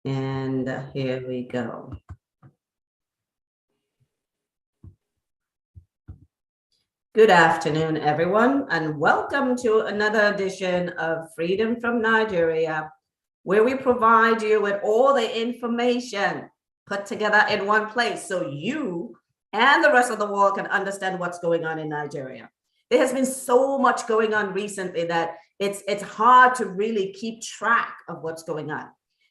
And here we go. Good afternoon, everyone, and welcome to another edition of Freedom from Nigeria, where we provide you with all the information put together in one place so you and the rest of the world can understand what's going on in Nigeria. There has been so much going on recently that it's hard to really keep track of what's going on.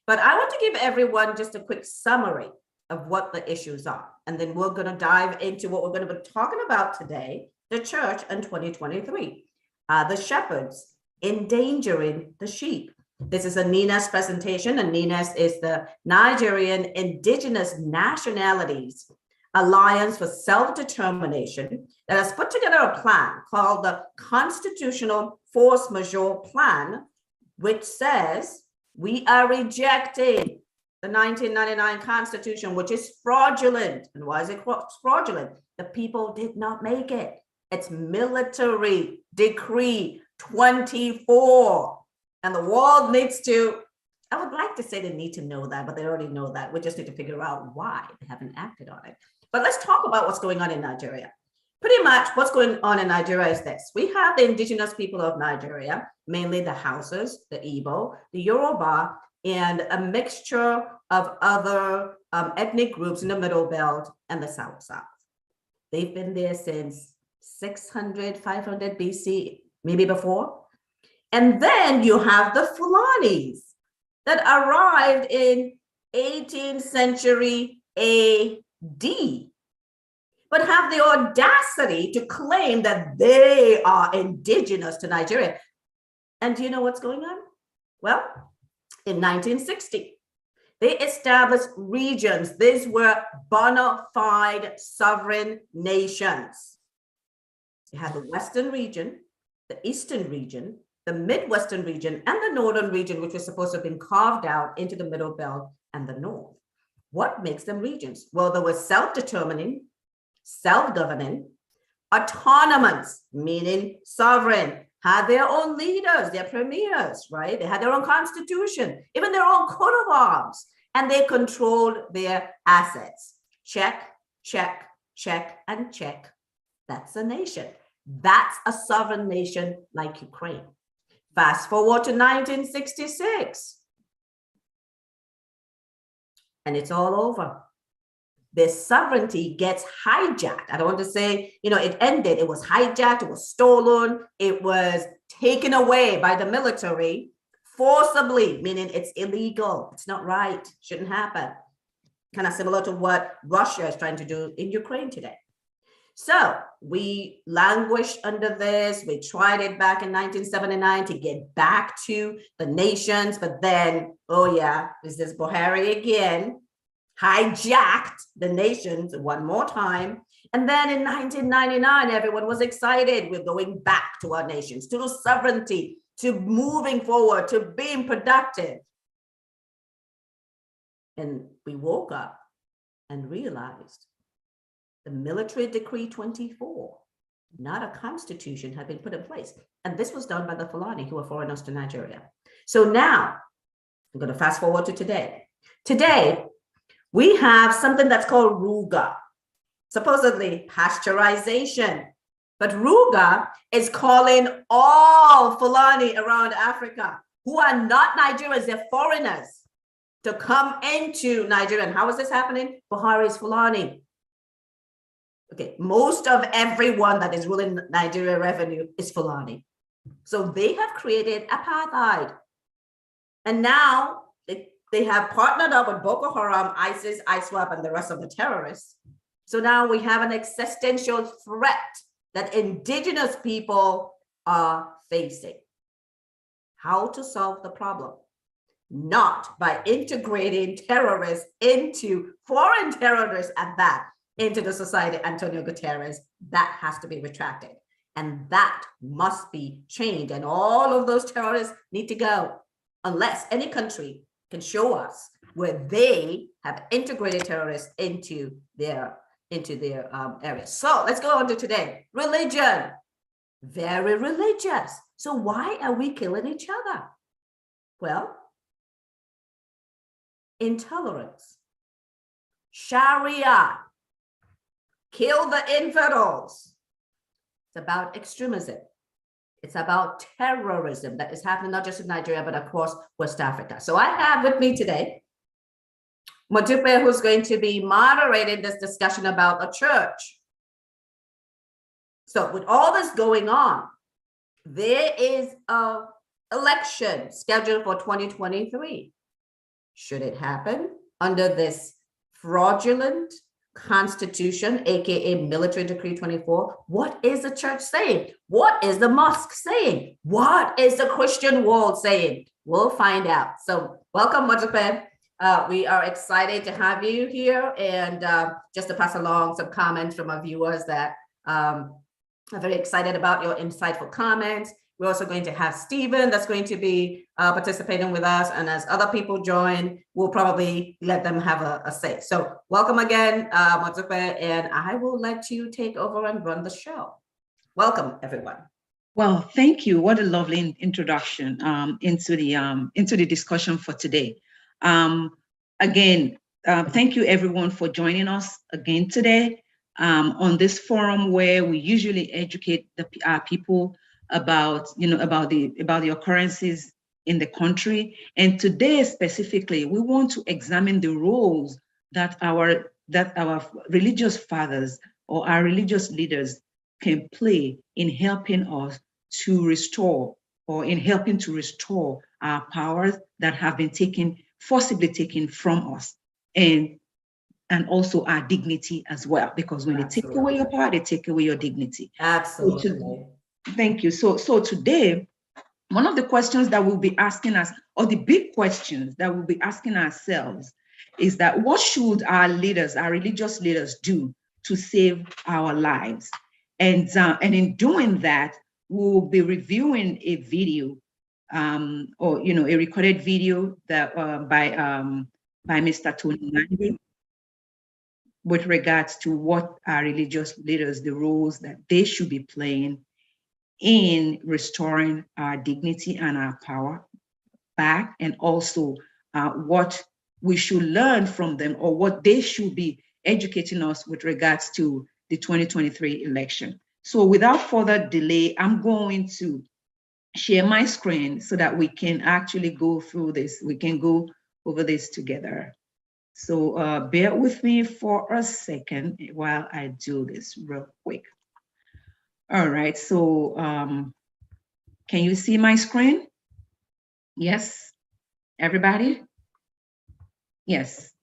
But I want to give everyone just a quick summary of what the issues are. And then we're going to dive into what we're going to be talking about today, the church in 2023, the shepherds endangering the sheep. This is a NINES presentation, and NINES is the Nigerian Indigenous Nationalities Alliance for Self-Determination that has put together a plan called the Constitutional Force Majeure Plan, which says we are rejecting the 1999 Constitution, which is fraudulent. And why is it fraudulent? The people did not make it. It's military decree 24. And the world needs to, I would like to say they need to know that, but they already know that. We just need to figure out why they haven't acted on it. But let's talk about what's going on in Nigeria. Pretty much what's going on in Nigeria is this. We have the indigenous people of Nigeria, mainly the Hausas, the Igbo, the Yoruba, and a mixture of other ethnic groups in the Middle Belt and the South. They've been there since 600, 500 BC, maybe before. And then you have the Fulanis that arrived in 18th century AD, but have the audacity to claim that they are indigenous to Nigeria. And do you know what's going on? Well, in 1960, they established regions. These were bona fide sovereign nations. You had the Western region, the Eastern region, the Midwestern region, and the Northern region, which was supposed to have been carved out into the Middle Belt and the North. What makes them regions? Well, they were self-determining, self-governing, autonomous, meaning sovereign, had their own leaders, their premiers, right? They had their own constitution, even their own coat of arms, and they controlled their assets. Check, check, check, and check. That's a nation. That's a sovereign nation like Ukraine. Fast forward to 1966. And it's all over. Their sovereignty gets hijacked. I don't want to say, it ended. It was hijacked, it was stolen, it was taken away by the military forcibly, meaning it's illegal. It's not right, shouldn't happen. Kind of similar to what Russia is trying to do in Ukraine today. So we languished under this. We tried it back in 1979 to get back to the nations, but then, oh yeah, is this Buhari again? Hijacked the nations one more time. And then in 1999, everyone was excited. We're going back to our nations, to sovereignty, to moving forward, to being productive. And we woke up and realized the military decree 24, not a constitution, had been put in place. And this was done by the Fulani, who are foreigners to Nigeria. So now, I'm going to fast forward to today. Today, we have something that's called RUGA, supposedly pasteurization. But RUGA is calling all Fulani around Africa who are not Nigerians, they're foreigners, to come into Nigeria. And how is this happening? Buhari's Fulani. Okay, most of everyone that is ruling Nigeria revenue is Fulani. So they have created apartheid. And now they have partnered up with Boko Haram, ISIS, ISWAP, and the rest of the terrorists. So now we have an existential threat that indigenous people are facing. How to solve the problem? Not by integrating terrorists into foreign terrorists at that, into the society, Antonio Guterres, that has to be retracted. And that must be changed. And all of those terrorists need to go, unless any country can show us where they have integrated terrorists into their area. So let's go on to today. Religion, very religious. So why are we killing each other? Well, intolerance. Sharia, kill the infidels. It's about extremism. It's about terrorism that is happening not just in Nigeria, but across West Africa. So I have with me today Modupe, who's going to be moderating this discussion about the church. So with all this going on, there is an election scheduled for 2023. Should it happen under this fraudulent Constitution, aka Military Decree 24? What is the church saying? What is the mosque saying? What is the Christian world saying? We'll find out. So welcome, Modupe. We are excited to have you here, and just to pass along some comments from our viewers that are very excited about your insightful comments. We're also going to have Stephen that's going to be participating with us, and as other people join, we'll probably let them have a say. So welcome again, Modupe, and I will let you take over and run the show. Welcome, everyone. Well, thank you. What a lovely introduction into the discussion for today. Again, thank you everyone for joining us again today on this forum where we usually educate our people about about the occurrences in the country. And today specifically, we want to examine the roles that our religious fathers or our religious leaders can play in helping us to restore, or in helping to restore our powers that have been forcibly taken from us, and also our dignity as well, because when Absolutely. they take away your power, they take away your dignity. Absolutely. Thank you. So today, one of the questions that we'll be asking us, or the big questions that we'll be asking ourselves, is that what should our leaders, our religious leaders, do to save our lives? And in doing that, we'll be reviewing a video, or a recorded video that by Mr. Tony Nandi, with regards to what our religious leaders, the roles that they should be playing in restoring our dignity and our power back, and also what we should learn from them, or what they should be educating us with regards to the 2023 election. So without further delay, I'm going to share my screen so that we can actually go through this. We can go over this together. So bear with me for a second while I do this real quick. All right, so can you see my screen? Yes, everybody? Yes.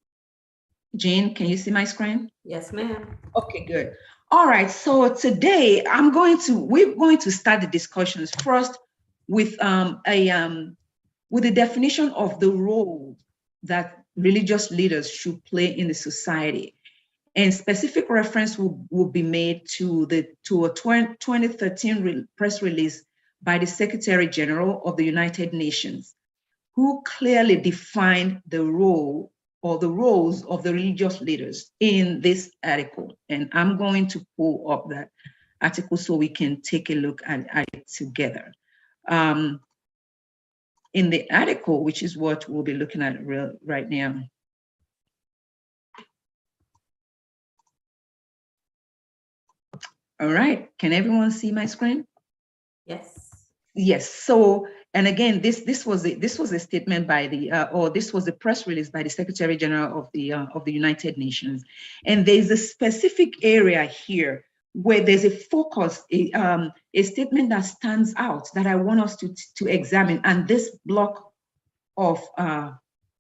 Jean, can you see my screen? Yes, ma'am. Okay, good. All right, so today we're going to start the discussions first with the definition of the role that religious leaders should play in the society. And specific reference will be made to a 2013 press release by the Secretary General of the United Nations, who clearly defined the role or the roles of the religious leaders in this article. And I'm going to pull up that article so we can take a look at it together. In the article, which is what we'll be looking at right now. All right, can everyone see my screen? Yes. Yes. So, and again, this was a statement by the or this was a press release by the Secretary General of the United Nations, and there's a specific area here where there's a focus, a statement that stands out that I want us to examine, and this block of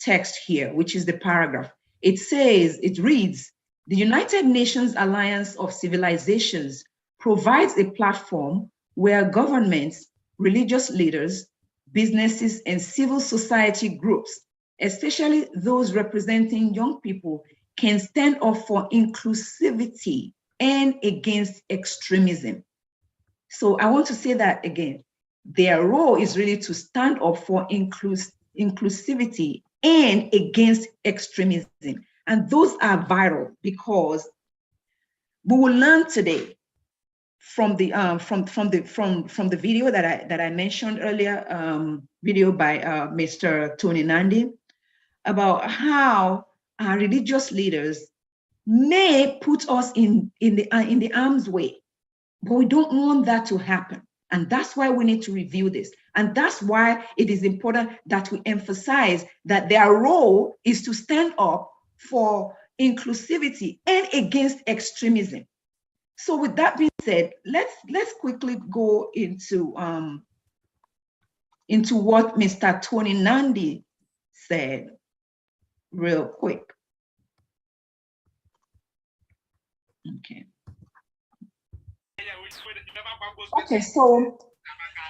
text here, which is the paragraph. It reads, "The United Nations Alliance of Civilizations provides a platform where governments, religious leaders, businesses, and civil society groups, especially those representing young people, can stand up for inclusivity and against extremism." So I want to say that again. Their role is really to stand up for inclusivity and against extremism. And those are vital, because we will learn today from the video that I mentioned earlier, video by Mr. Tony Nandi, about how our religious leaders may put us in the arm's way, but we don't want that to happen. And that's why we need to review this. And that's why it is important that we emphasize that their role is to stand up for inclusivity and against extremism. So with that being said, let's quickly go into what Mr. Tony Nandi said real quick. Okay. Okay, so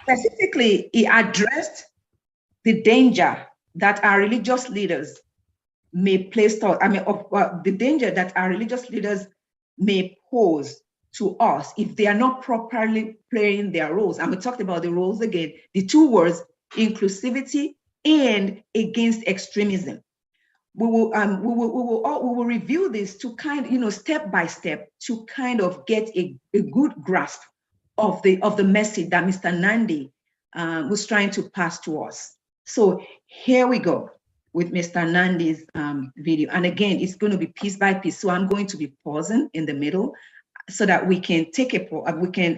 specifically, he addressed the danger that our religious leaders may place, the danger that our religious leaders may pose to us if they are not properly playing their roles. And we talked about the roles again, the two words, inclusivity and against extremism. We will review this to step by step to kind of get a good grasp of the message that Mr. Nandi was trying to pass to us. So here we go with Mr. Nandi's video. And again, it's going to be piece by piece. So I'm going to be pausing in the middle so that we can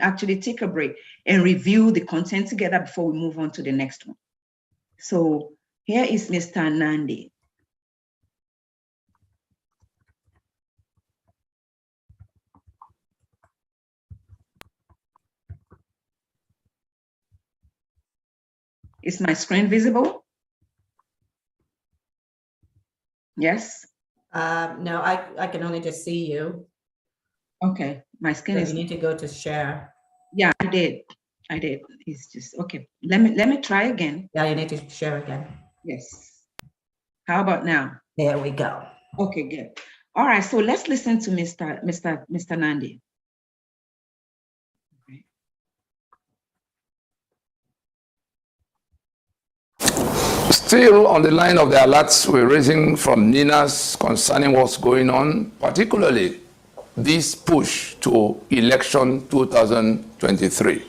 actually take a break and review the content together before we move on to the next one. So here is Mr. Nandi. Is my screen visible? Yes? No, I can only just see you. Okay, my screen So is. you need to go to share. Yeah, I did. It's just, okay. Let me try again. Yeah, you need to share again. Yes. How about now? There we go. Okay, good. All right, so let's listen to Mr. Nandi. Still on the line of the alerts we're raising from Ninas concerning what's going on, particularly this push to election 2023.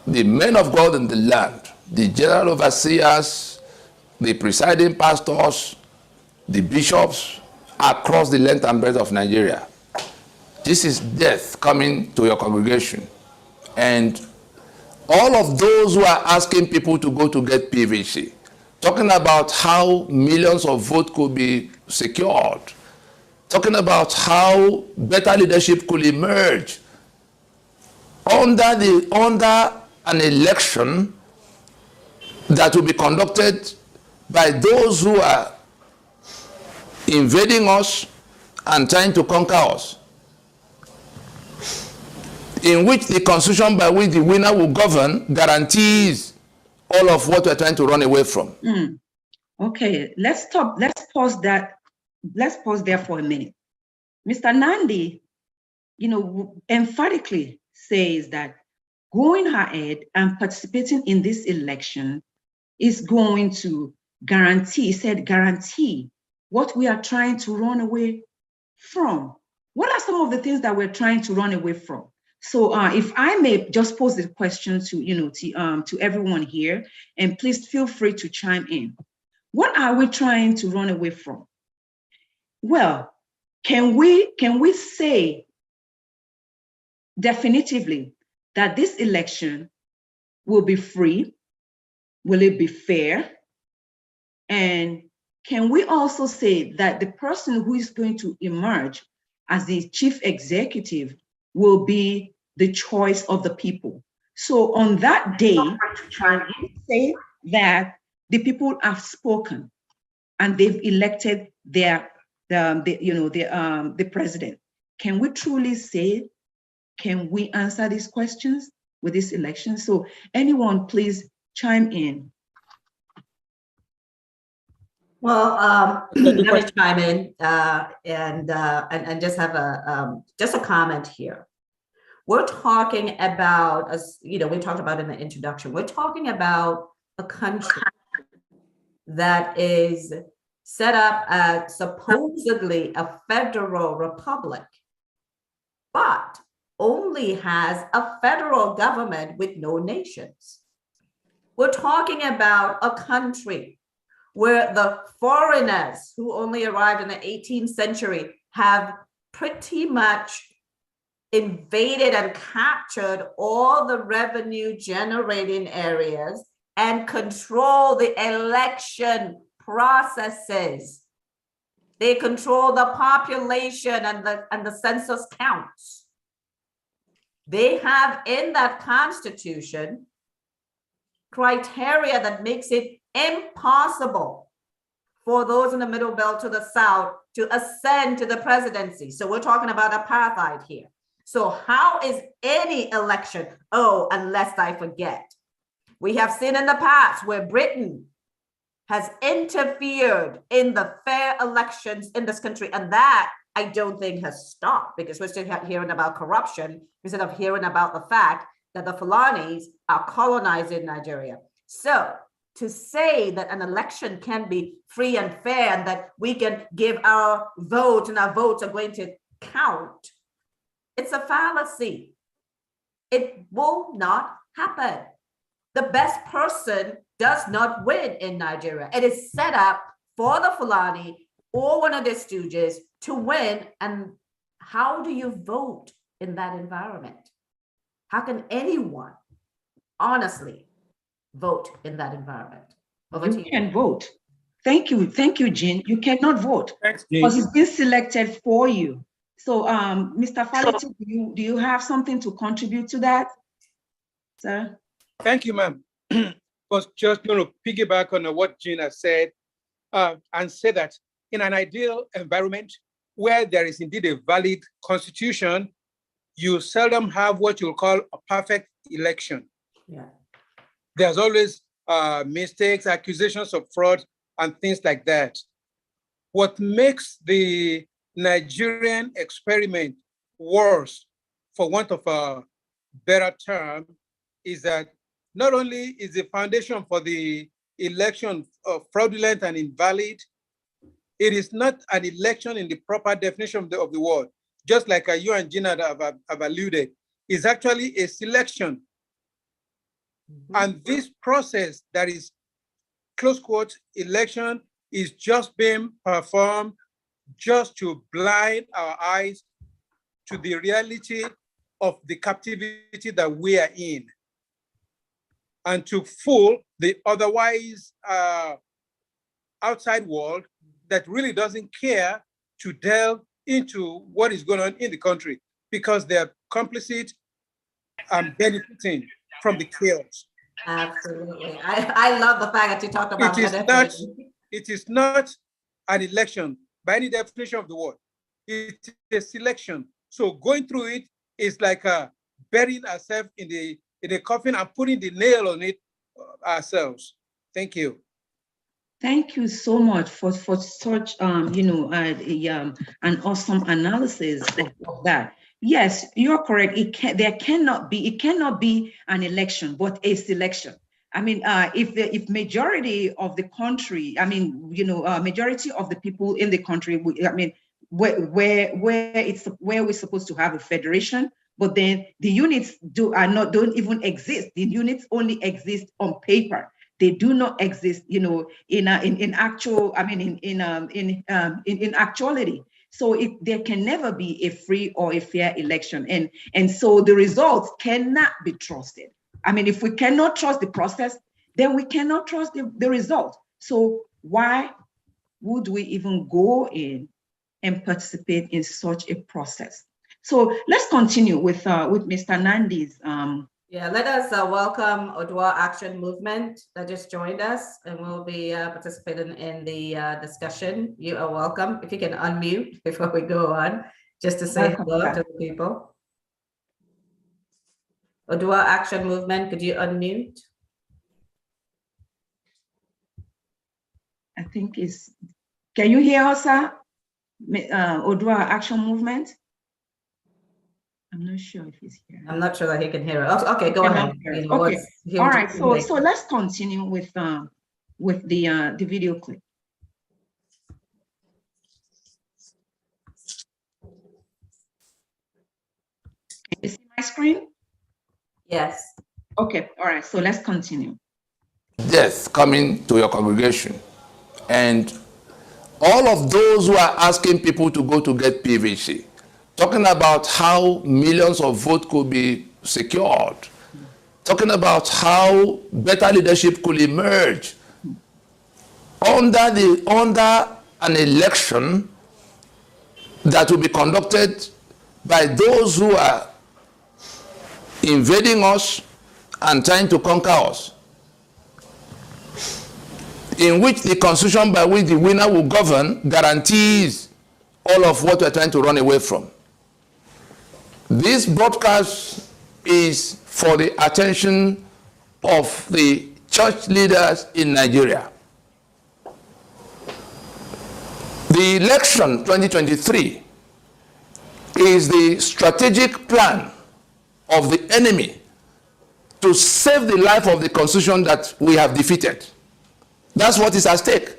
The men of God in the land, the general overseers, the presiding pastors, the bishops across the length and breadth of Nigeria. This is death coming to your congregation. And all of those who are asking people to go to get PVC, talking about how millions of votes could be secured, talking about how better leadership could emerge under an election that will be conducted by those who are invading us and trying to conquer us, in which the constitution by which the winner will govern guarantees all of what we're trying to run away from. Okay, let's stop. Let's pause that. Let's pause there for a minute. Mr. Nandi, emphatically says that going ahead and participating in this election is going to guarantee, he said, guarantee what we are trying to run away from. What are some of the things that we're trying to run away from? So if I may just pose the question to everyone here, and please feel free to chime in. What are we trying to run away from? Well, can we say definitively that this election will be free? Will it be fair? And can we also say that the person who is going to emerge as the chief executive will be the choice of the people? So on that day, can we say that the people have spoken and they've elected the president? Can we truly say, can we answer these questions with this election? So anyone, please chime in. Well, let me chime in and just have a comment here. We're talking about, as we talked about in the introduction, we're talking about a country that is set up as supposedly a federal republic, but only has a federal government with no nations. We're talking about a country where the foreigners who only arrived in the 18th century have pretty much invaded and captured all the revenue generating areas and control the election processes. They control the population and the census counts. They have in that constitution criteria that makes it impossible for those in the middle belt to the south to ascend to the presidency. So we're talking about apartheid here. So how is any election? Oh, unless I forget. We have seen in the past where Britain has interfered in the fair elections in this country, and that I don't think has stopped, because we're still hearing about corruption instead of hearing about the fact that the Fulanis are colonizing Nigeria. So to say that an election can be free and fair and that we can give our vote and our votes are going to count, it's a fallacy. It will not happen. The best person does not win in Nigeria. It is set up for the Fulani or one of their stooges to win. And how do you vote in that environment? How can anyone honestly vote in that environment? You can vote. Thank you, Jean. You cannot vote. Thanks, Jean. Because it's been selected for you. So, Mr. Faleti, do you have something to contribute to that, sir? Thank you, ma'am. I was just going to piggyback on what Jean has said and say that in an ideal environment where there is indeed a valid constitution, you seldom have what you'll call a perfect election. Yeah. There's always mistakes, accusations of fraud, and things like that. What makes the Nigerian experiment worse, for want of a better term, is that not only is the foundation for the election fraudulent and invalid, it is not an election in the proper definition of the word. Just like you and Gina have alluded, is actually a selection. Mm-hmm. And this process that is, close quote, election is just being performed just to blind our eyes to the reality of the captivity that we are in, and to fool the otherwise outside world that really doesn't care to delve into what is going on in the country, because they're complicit and benefiting from the chaos. Absolutely. I love the fact that you talked about it is not an election by any definition of the word. It's a selection. So going through it is like burying ourselves in the coffin and putting the nail on it ourselves. Thank you. Thank you so much for such an awesome analysis of that. Yes, you're correct. It cannot be an election, but a selection. I mean, if majority of the country, majority of the people in the country, where we're supposed to have a federation, but then the units don't even exist. The units only exist on paper. They do not exist, in actuality. So there can never be a free or a fair election, and so the results cannot be trusted. I mean, if we cannot trust the process, then we cannot trust the result. So why would we even go in and participate in such a process? So let's continue with Mr. Nandi's. Yeah, let us welcome Odua Action Movement that just joined us, and we'll be participating in the discussion. You are welcome. If you can unmute before we go on, just to say hello to the people. Odua Action Movement, could you unmute? I think can you hear us, Odua Action Movement? I'm not sure if he's here. I'm not sure that he can hear us. Okay, go ahead. Okay. All right. So let's continue with the video clip. Can you see my screen? Yes. Okay. All right. So let's continue. Death coming to your congregation, And all of those who are asking people to go to get PVC, talking about how millions of votes could be secured, talking about how better leadership could emerge under an election that will be conducted by those who are invading us and trying to conquer us, in which the constitution by which the winner will govern guarantees all of what we're trying to run away from. This broadcast is for the attention of the church leaders in Nigeria. The election 2023 is the strategic plan of the enemy to save the life of the constitution that we have defeated. That's what is at stake.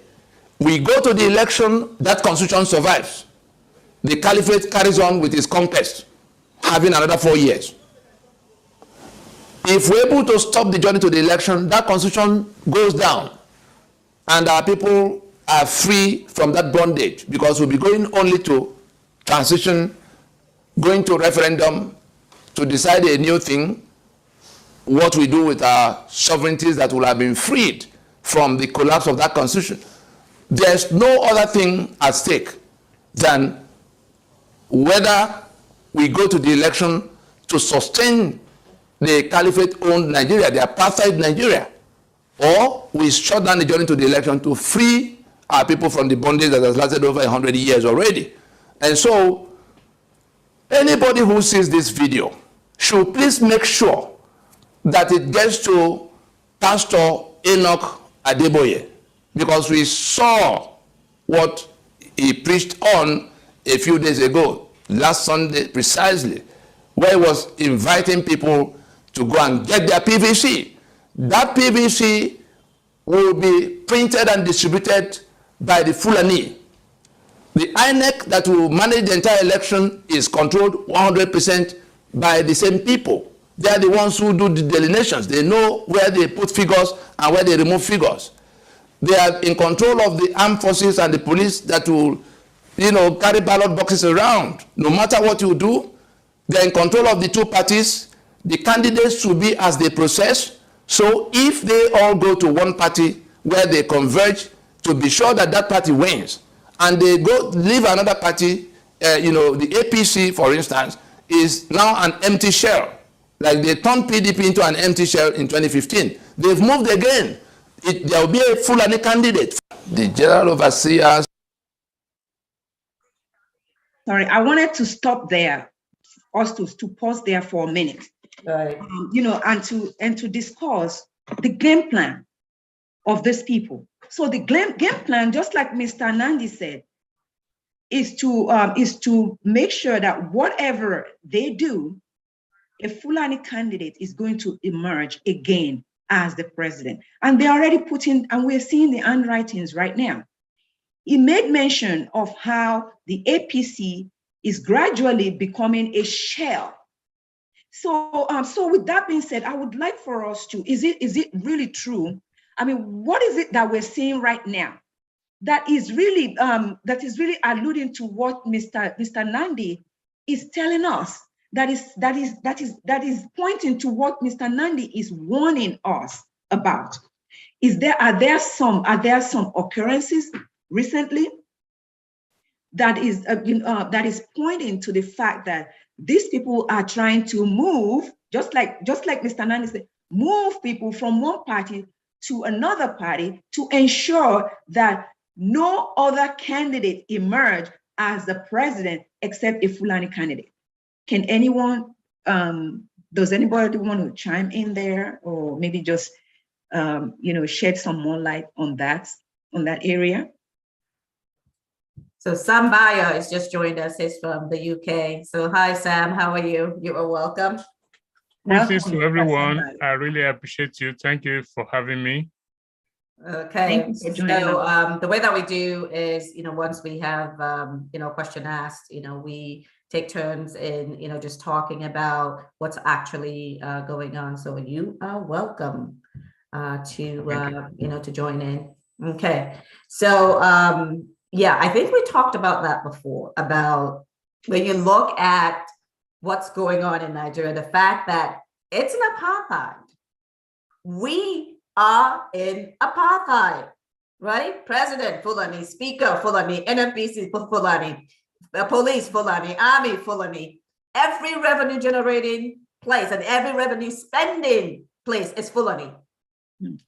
We go to the election, that constitution survives. The caliphate carries on with its conquest, having another 4 years. If we're able to stop the journey to the election, that constitution goes down, and our people are free from that bondage, because we'll be going only to transition, going to referendum to decide a new thing, what we do with our sovereignties that will have been freed from the collapse of that constitution. There's no other thing at stake than whether we go to the election to sustain the caliphate-owned Nigeria, the apartheid Nigeria, or we shut down the journey to the election to free our people from the bondage that has lasted over 100 years already. And so, anybody who sees this video should please make sure that it gets to Pastor Enoch Adeboye, because we saw what he preached on a few days ago, last Sunday precisely, where he was inviting people to go and get their PVC. That PVC will be printed and distributed by the Fulani. The INEC that will manage the entire election is controlled 100% by the same people. They are the ones who do the delineations. They know where they put figures and where they remove figures. They are in control of the armed forces and the police that will, carry ballot boxes around. No matter what you do, they are in control of the two parties. The candidates should be as they process. So if they all go to one party where they converge, to be sure that that party wins, and they go leave another party, the APC, for instance, is now an empty shell. Like they turned PDP into an empty shell in 2015. They've moved again. There will be a Fulani candidate. The general overseers. Sorry, I wanted to stop there, us to pause there for a minute. Right. And to discuss the game plan of these people. So the game plan, just like Mr. Nandi said, is to make sure that whatever they do, a Fulani candidate is going to emerge again as the president. And they're already and we're seeing the handwritings right now. He made mention of how the APC is gradually becoming a shell. So with that being said, I would like for us to, is it really true? I mean, what is it that we're seeing right now that is really alluding to what Mr. Nandi is telling us? That is pointing to what Mr. Nandi is warning us about. Are there some occurrences recently that is pointing to the fact that these people are trying to move, just like Mr. Nandi said, move people from one party to another party to ensure that no other candidate emerge as the president except a Fulani candidate? Can anyone, does anybody want to chime in there, or maybe just, shed some more light on that area? So Sam Bayo has just joined us. He's from the UK. So hi, Sam, how are you? You are welcome. Greetings to everyone. I really appreciate you. Thank you for having me. Okay, so the way that we do is, once we have, a question asked, we take turns in, just talking about what's actually going on. So you are welcome to join in. Okay, so yeah, I think we talked about that before, about when you look at what's going on in Nigeria, the fact that it's an apartheid. We are in apartheid, right? President Fulani, Speaker Fulani, NFBC Fulani, police Fulani, army Fulani. Every revenue generating place and every revenue spending place is Fulani.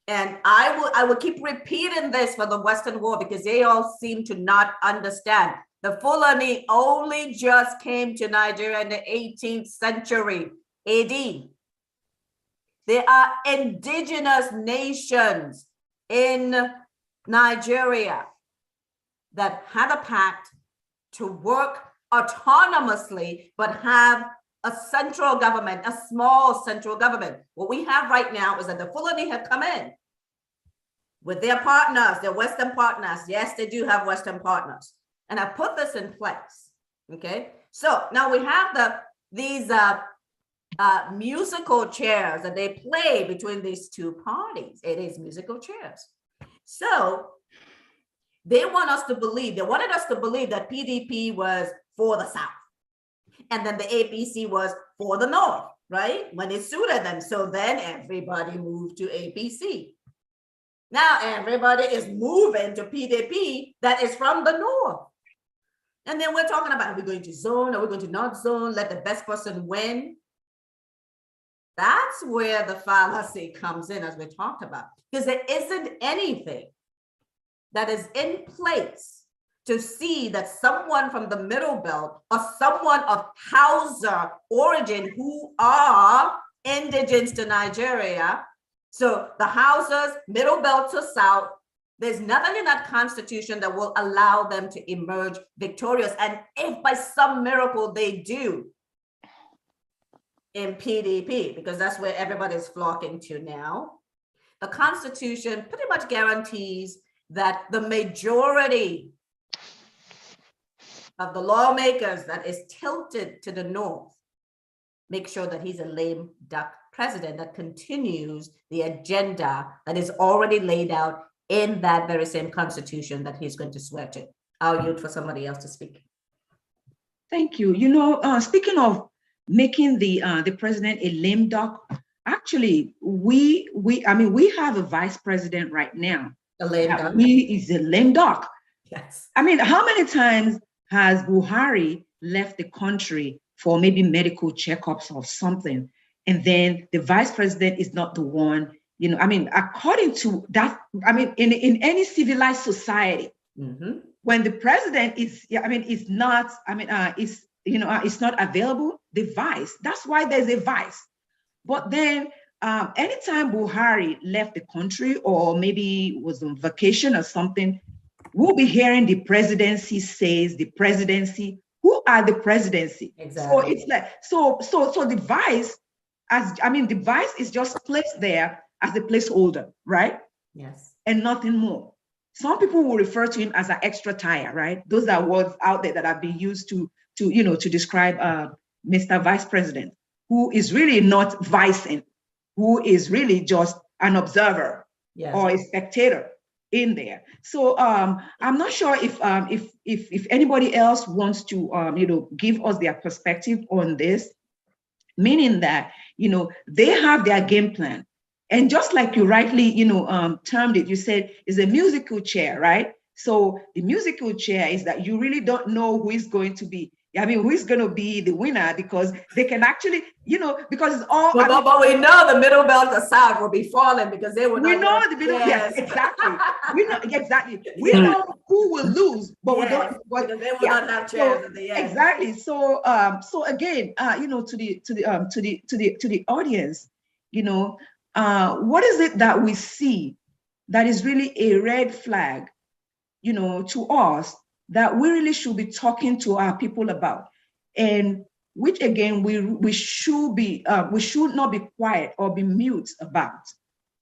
And I will keep repeating this for the Western world because they all seem to not understand. The Fulani only just came to Nigeria in the 18th century AD. There are indigenous nations in Nigeria that had a pact to work autonomously, but have a central government, a small central government. What we have right now is that the Fulani have come in with their partners, their Western partners. Yes, they do have Western partners, and I put this in place. Okay, so now we have these musical chairs that they play between these two parties. It is musical chairs. So they want us to believe, they wanted us to believe that PDP was for the South. And then the APC was for the North, right? When it suited them. So then everybody moved to APC. Now everybody is moving to PDP that is from the North. And then we're talking about, are we going to zone? Are we going to not zone? Let the best person win? That's where the fallacy comes in, as we talked about, because there isn't anything that is in place to see that someone from the Middle Belt or someone of Hausa origin who are indigenous to Nigeria. So the Hausas, Middle Belt to South, there's nothing in that constitution that will allow them to emerge victorious. And if by some miracle they do in PDP, because that's where everybody's flocking to now, the constitution pretty much guarantees that the majority of the lawmakers that is tilted to the North make sure that he's a lame duck president that continues the agenda that is already laid out in that very same constitution that he's going to swear to. I'll yield for somebody else to speak. Thank you. You know, speaking of making the president a lame duck, actually, we have a vice president right now. A lame duck. He is a lame duck. Yes. I mean, how many times has Buhari left the country for maybe medical checkups or something, and then the vice president is not the one? You know, I mean, according to that, I mean, in any civilized society, when the president is, is not, it's not available, the vice. That's why there's a vice. But then, anytime Buhari left the country or maybe was on vacation or something, we'll be hearing the presidency says the presidency. Who are the presidency? Exactly. So it's like so the vice, the vice is just placed there as a placeholder, right? Yes. And nothing more. Some people will refer to him as an extra tire, right? Those are words out there that have been used to describe Mr. Vice President, who is really not vicing, who is really just an observer or a spectator in there. So I'm not sure if anybody else wants to give us their perspective on this, meaning that they have their game plan. And just like you rightly termed it, you said is a musical chair, right? So the musical chair is that you really don't know who is going to be. I mean, who is going to be the winner, because they can actually, because it's all. But we know the Middle Belt, the South will be falling because they will. We know the Middle Belt, yes, exactly. We know exactly. We know who will lose, but we don't. But they will not have chairs at the end. Exactly. So, so again, to the audience, what is it that we see that is really a red flag, to us, that we really should be talking to our people about, and which again we should not be quiet or be mute about.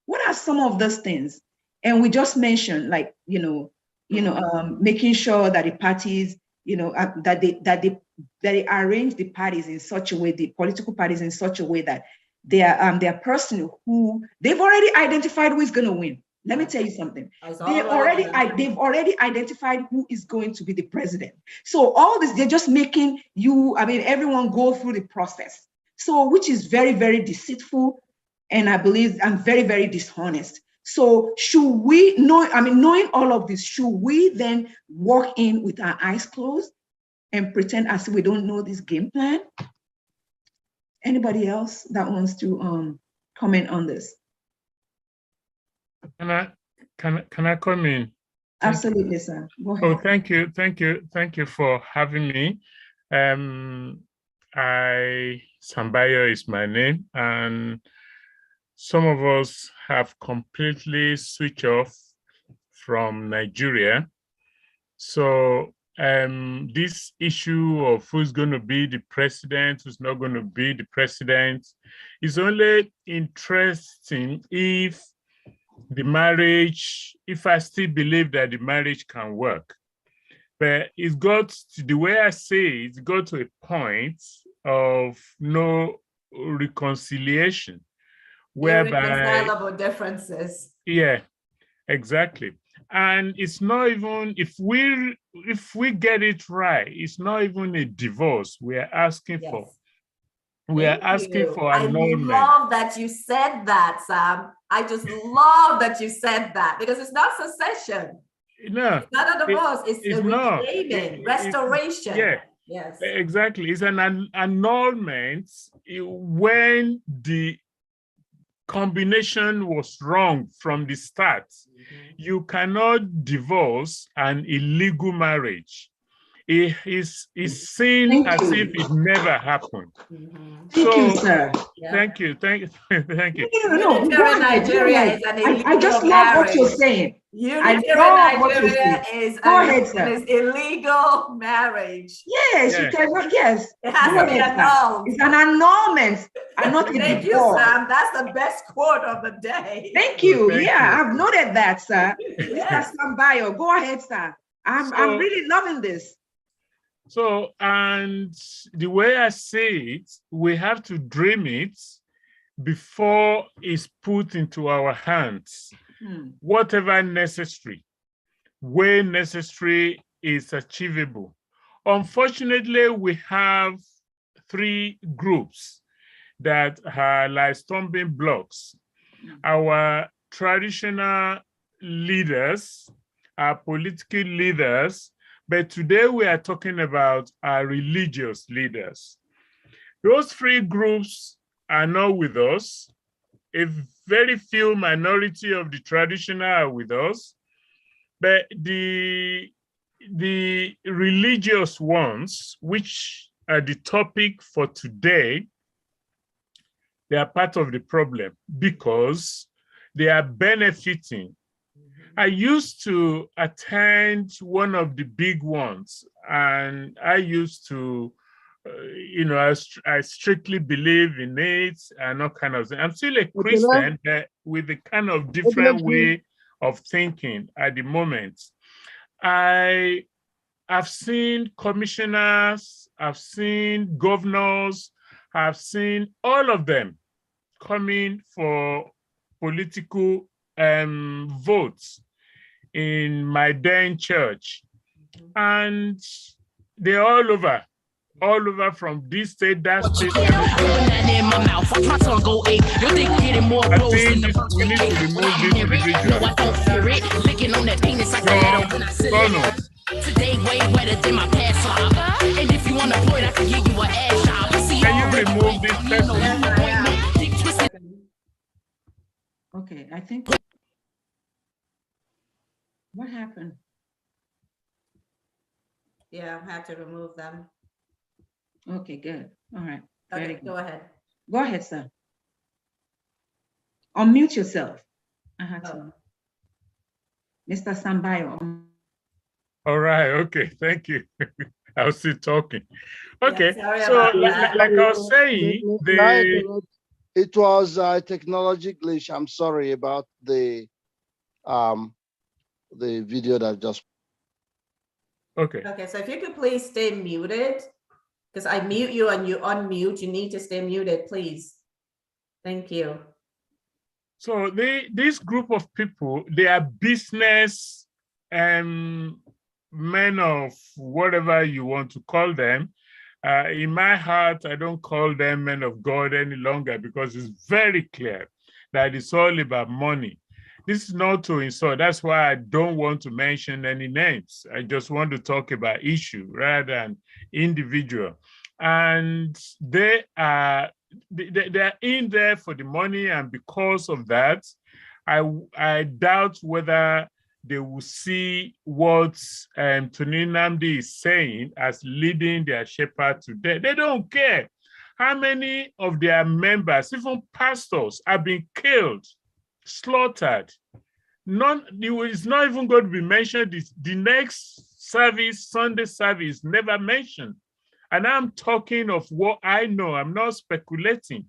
What are some of those things? And we just mentioned, like making sure that the parties, that they arrange the parties in such a way, the political parties in such a way that they are person who they've already identified who is going to win. Let me tell you something. It's They've already already identified who is going to be the president. So all this, they're just making everyone go through the process. So, which is very, very deceitful, and I believe I'm very, very dishonest. So should we knowing all of this, should we then walk in with our eyes closed and pretend as if we don't know this game plan? Anybody else that wants to comment on this? Can I come in? Absolutely, sir. Go ahead. Oh, thank you for having me. Sambayo is my name, and some of us have completely switched off from Nigeria. So this issue of who's going to be the president, who's not going to be the president, is only interesting if the marriage, if I still believe that the marriage can work. But it's got to, the way I say it, it's got to a point of no reconciliation, whereby irreconcilable differences. Yeah, exactly. And it's not even, if we get it right, it's not even a divorce we are asking for. We are asking for annulment. I love that you said that, Sam. I just love that you said that, because it's not secession. No, it's not a divorce. It's a reclaiming, restoration. Yeah, yes, exactly. It's an annulment when the combination was wrong from the start. You cannot divorce an illegal marriage. It is seen as if it never happened. Thank you, sir. Thank you. No, Nigeria is an illegal I just love what you're saying. Nigeria is an illegal marriage. Yes, you cannot. Yes, it has to be annulled. It's an annulment. Thank you, Sam. That's the best quote of the day. Thank you. I've noted that, sir. Mr. Sambayo, go ahead, sir. I'm really loving this. So, and the way I say it, we have to dream it before it's put into our hands. Whatever necessary, way necessary is achievable. Unfortunately, we have three groups that are like stumbling blocks. Our traditional leaders, our political leaders, but today we are talking about our religious leaders. Those three groups are not with us. A very few minority of the traditional are with us, but the religious ones, which are the topic for today, they are part of the problem because they are benefiting. I used to attend one of the big ones, and I used to, I strictly believe in it and all kind of things. I'm still a Christian, but with a kind of different way of thinking at the moment. I've seen commissioners, I've seen governors, I've seen all of them coming for political votes in my then church, and they're all over from this state, that state. I think we need to remove this individual. Today way better than my past life. And if you want to point, I can give you an ass job. Can you remove this person? Okay, I think. What happened? Yeah, I had to remove them. Okay, good. All right. Okay, go ahead. Go ahead, sir. Unmute yourself. I had to. Mr. Sambayo. All right. Okay. Thank you. I was still talking. Okay. Yeah, so, like I was saying, it was a technology glitch. I'm sorry about the video that just. Okay. Okay. So if you could please stay muted, because I mute you and you unmute. You need to stay muted, please. Thank you. So this group of people, they are business men of whatever you want to call them. In my heart, I don't call them men of God any longer because it's very clear that it's all about money. This is not to insult. That's why I don't want to mention any names. I just want to talk about issue rather than individual. And they are in there for the money, and because of that, I doubt whether they will see what Tony Nnamdi is saying as leading their shepherd today. They don't care how many of their members, even pastors, have been killed, slaughtered. It's not even going to be mentioned. The next service, Sunday service, never mentioned. And I'm talking of what I know. I'm not speculating.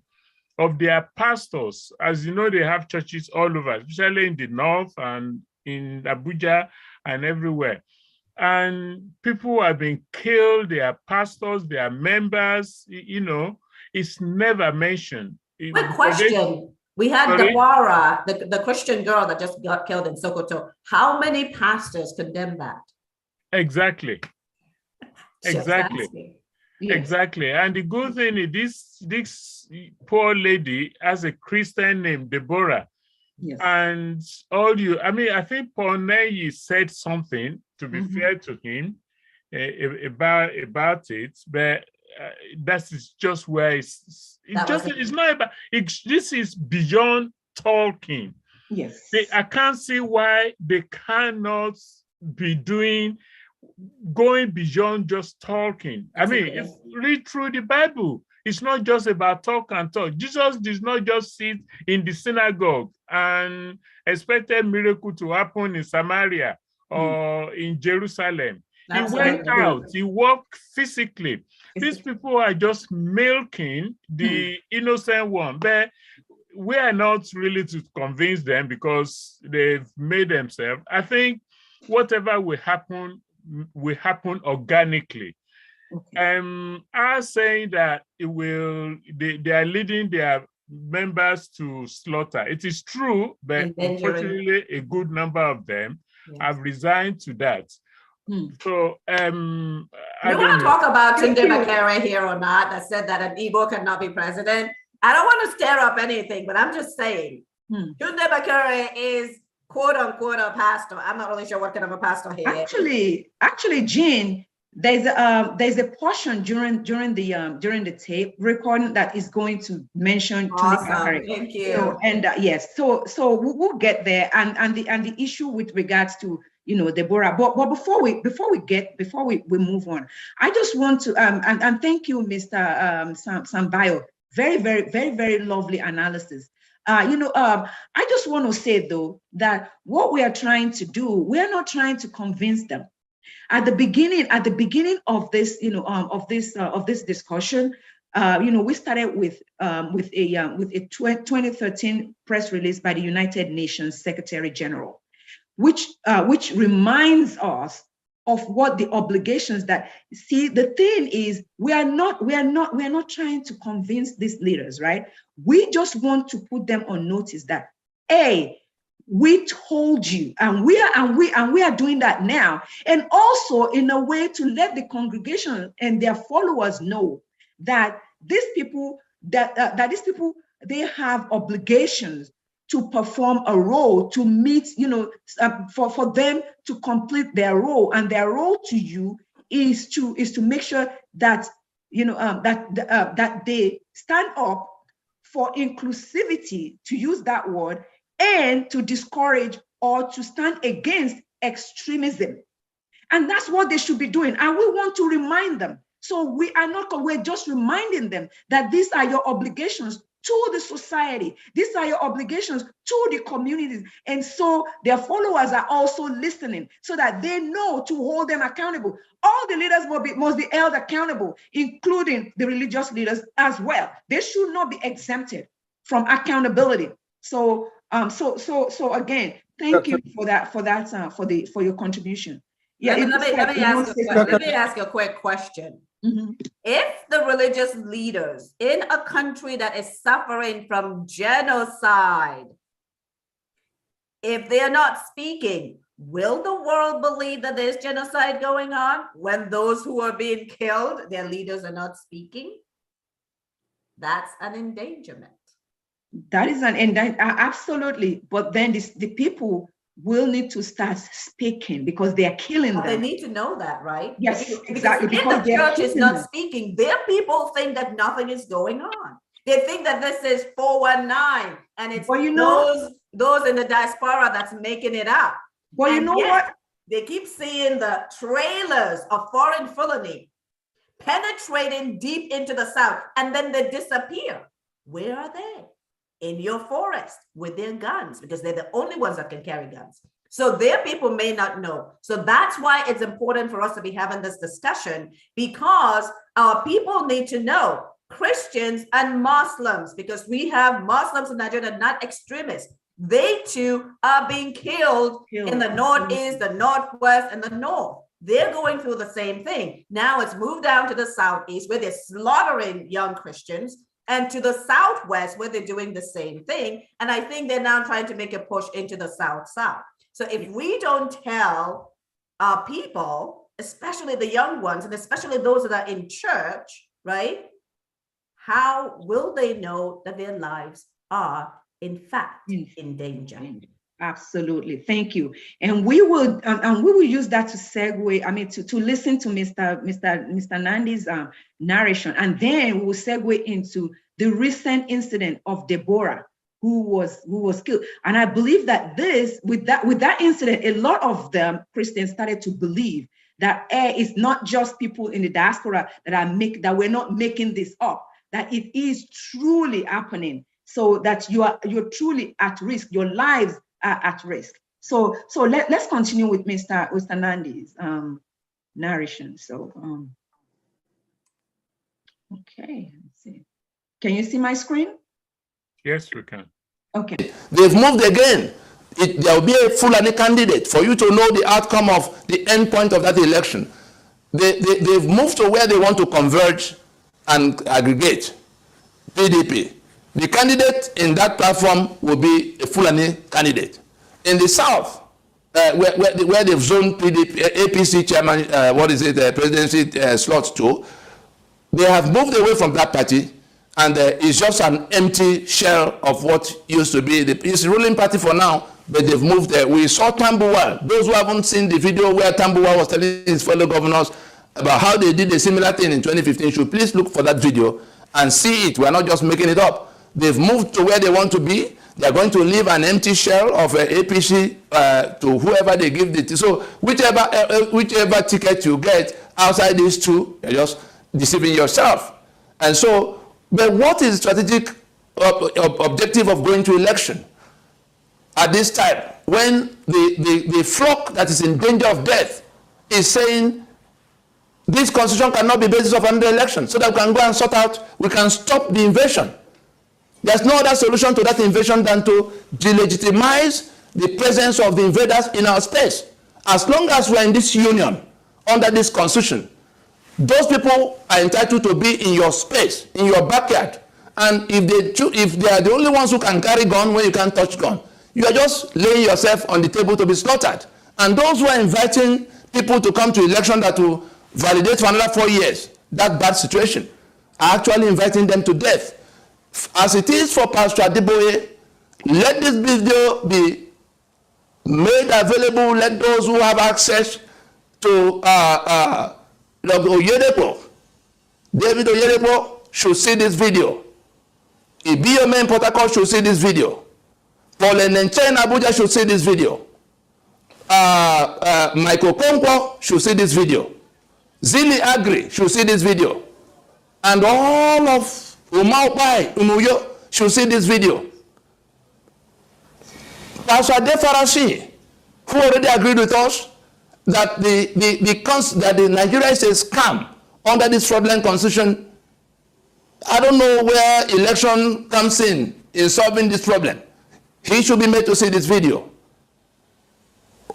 Of their pastors. As you know, they have churches all over, especially in the north and in Abuja and everywhere. And people have been killed, their pastors, their members, you know, it's never mentioned. Quick question. We had Dawara, the Christian girl that just got killed in Sokoto. How many pastors condemned that? Exactly. Exactly. Yes. Exactly. And the good thing is this poor lady has a Christian name, Deborah. Yes. And I think Paul Neyi said something, to be fair to him, about it, but that is just where it's not about, this is beyond talking. Yes. I can't see why they cannot be going beyond just talking. If you read through the Bible, it's not just about talk and talk. Jesus did not just sit in the synagogue and expected miracle to happen in Samaria or in Jerusalem. Absolutely. He went out, he walked physically. These people are just milking the innocent one, but we are not really to convince them because they've made themselves. I think whatever will happen organically. Okay. Are saying that they are leading their members to slaughter. It is true, but unfortunately, a good number of them have resigned to that. So, I don't want to talk about Tunde Bakare here or not, that said that an Igbo cannot be president. I don't want to stir up anything, but I'm just saying, Tunde Bakare is quote unquote a pastor. I'm not really sure what kind of a pastor he is. Actually, Jean, there's a portion during the tape recording that is going to mention Tunde Bakare. Thank you. So, and yes, so we'll get there, and the issue with regards to Deborah. But before we move on, I just want to and thank you, Mr. Sambayo. Very, very, very, very lovely analysis. I just want to say though that what we are trying to do, we are not trying to convince them. At the beginning of this, of this discussion, we started with a 2013 press release by the United Nations Secretary General, which reminds us of what the obligations that, see, the thing is, we are not trying to convince these leaders, right? We just want to put them on notice that, we told you, and we are doing that now, and also in a way to let the congregation and their followers know that these people they have obligations to perform a role, to meet, for them to complete their role, and their role to you is to make sure that that they stand up for inclusivity, to use that word, and to discourage or to stand against extremism. And that's what they should be doing. And we want to remind them. So we're just reminding them that these are your obligations to the society. These are your obligations to the communities. And so their followers are also listening so that they know to hold them accountable. All the leaders must be held accountable, including the religious leaders as well. They should not be exempted from accountability. So again, thank you for your contribution. Yeah, let me ask a quick question. If the religious leaders in a country that is suffering from genocide if they're not speaking, will the world believe that there's genocide going on when those who are being killed, their leaders are not speaking? That's an endangerment. That is an absolutely. But then the people will need to start speaking because they are killing them. They need to know that, right? Yes, because exactly. If the church is not speaking, their people think that nothing is going on. They think that this is 419 and it's those in the diaspora that's making it up. Well, you know what? They keep seeing the trailers of FOREIGN FULANI penetrating deep into the South, and then they disappear. Where are they? In your forest with their guns, because they're the only ones that can carry guns. So their people may not know. So that's why it's important for us to be having this discussion, because our people need to know, Christians and Muslims, because we have Muslims in Nigeria, not extremists. They too are being killed in the Northeast, the Northwest, and the North. They're going through the same thing. Now it's moved down to the Southeast where they're slaughtering young Christians, and to the Southwest where they're doing the same thing. And I think they're now trying to make a push into the South. So if we don't tell our people, especially the young ones, and especially those that are in church, right? How will they know that their lives are in fact in danger? Absolutely, thank you. And we will use that to segue. I mean, to listen to Mr. Nandi's narration, and then we will segue into the recent incident of Deborah, who was killed. And I believe that with that incident, a lot of them Christians started to believe that it's not just people in the diaspora that we're not making this up, that it is truly happening, so that you're truly at risk. Your lives are at risk. So let's continue with Mr. Nandi's narration. So okay, let's see. Can you see my screen? Yes, we can. Okay. They've moved again. There will be a Fulani candidate for you to know the outcome of the end point of that election. They've moved to where they want to converge and aggregate PDP. The candidate in that platform will be a Fulani candidate. In the South, where they've zoned PDP, APC chairman, presidency slots to, they have moved away from that party, and it's just an empty shell of what used to be it's the ruling party for now, but they've moved there. We saw Tambuwal. Those who haven't seen the video where Tambuwal was telling his fellow governors about how they did a similar thing in 2015 should please look for that video and see it. We're not just making it up. They've moved to where they want to be. They're going to leave an empty shell of APC to whoever they give it. So whichever ticket you get outside these two, you're just deceiving yourself. And so, but what is the strategic objective of going to election at this time when the flock that is in danger of death is saying this constitution cannot be basis of another election, so that we can go and sort out, we can stop the invasion. There's no other solution to that invasion than to delegitimize the presence of the invaders in our space. As long as we're in this union, under this constitution, those people are entitled to be in your space, in your backyard. And if they are the only ones who can carry gun when you can't touch gun, you are just laying yourself on the table to be slaughtered. And those who are inviting people to come to election that will validate for another 4 years, that bad situation, are actually inviting them to death. As it is for Pastor Adeboye, let this video be made available. Let those who have access to Oyedepo, David Oyedepo should see this video. Ibiome in Port Harcourt should see this video. Paul Enenche in Abuja should see this video. Michael Konkwo should see this video. Zili Agri should see this video. And all of Umaupai, Umuyo should see this video. Pastor Adefarashi, who already agreed with us that the Nigeria is a scam under this fraudulent constitution. I don't know where election comes in solving this problem. He should be made to see this video.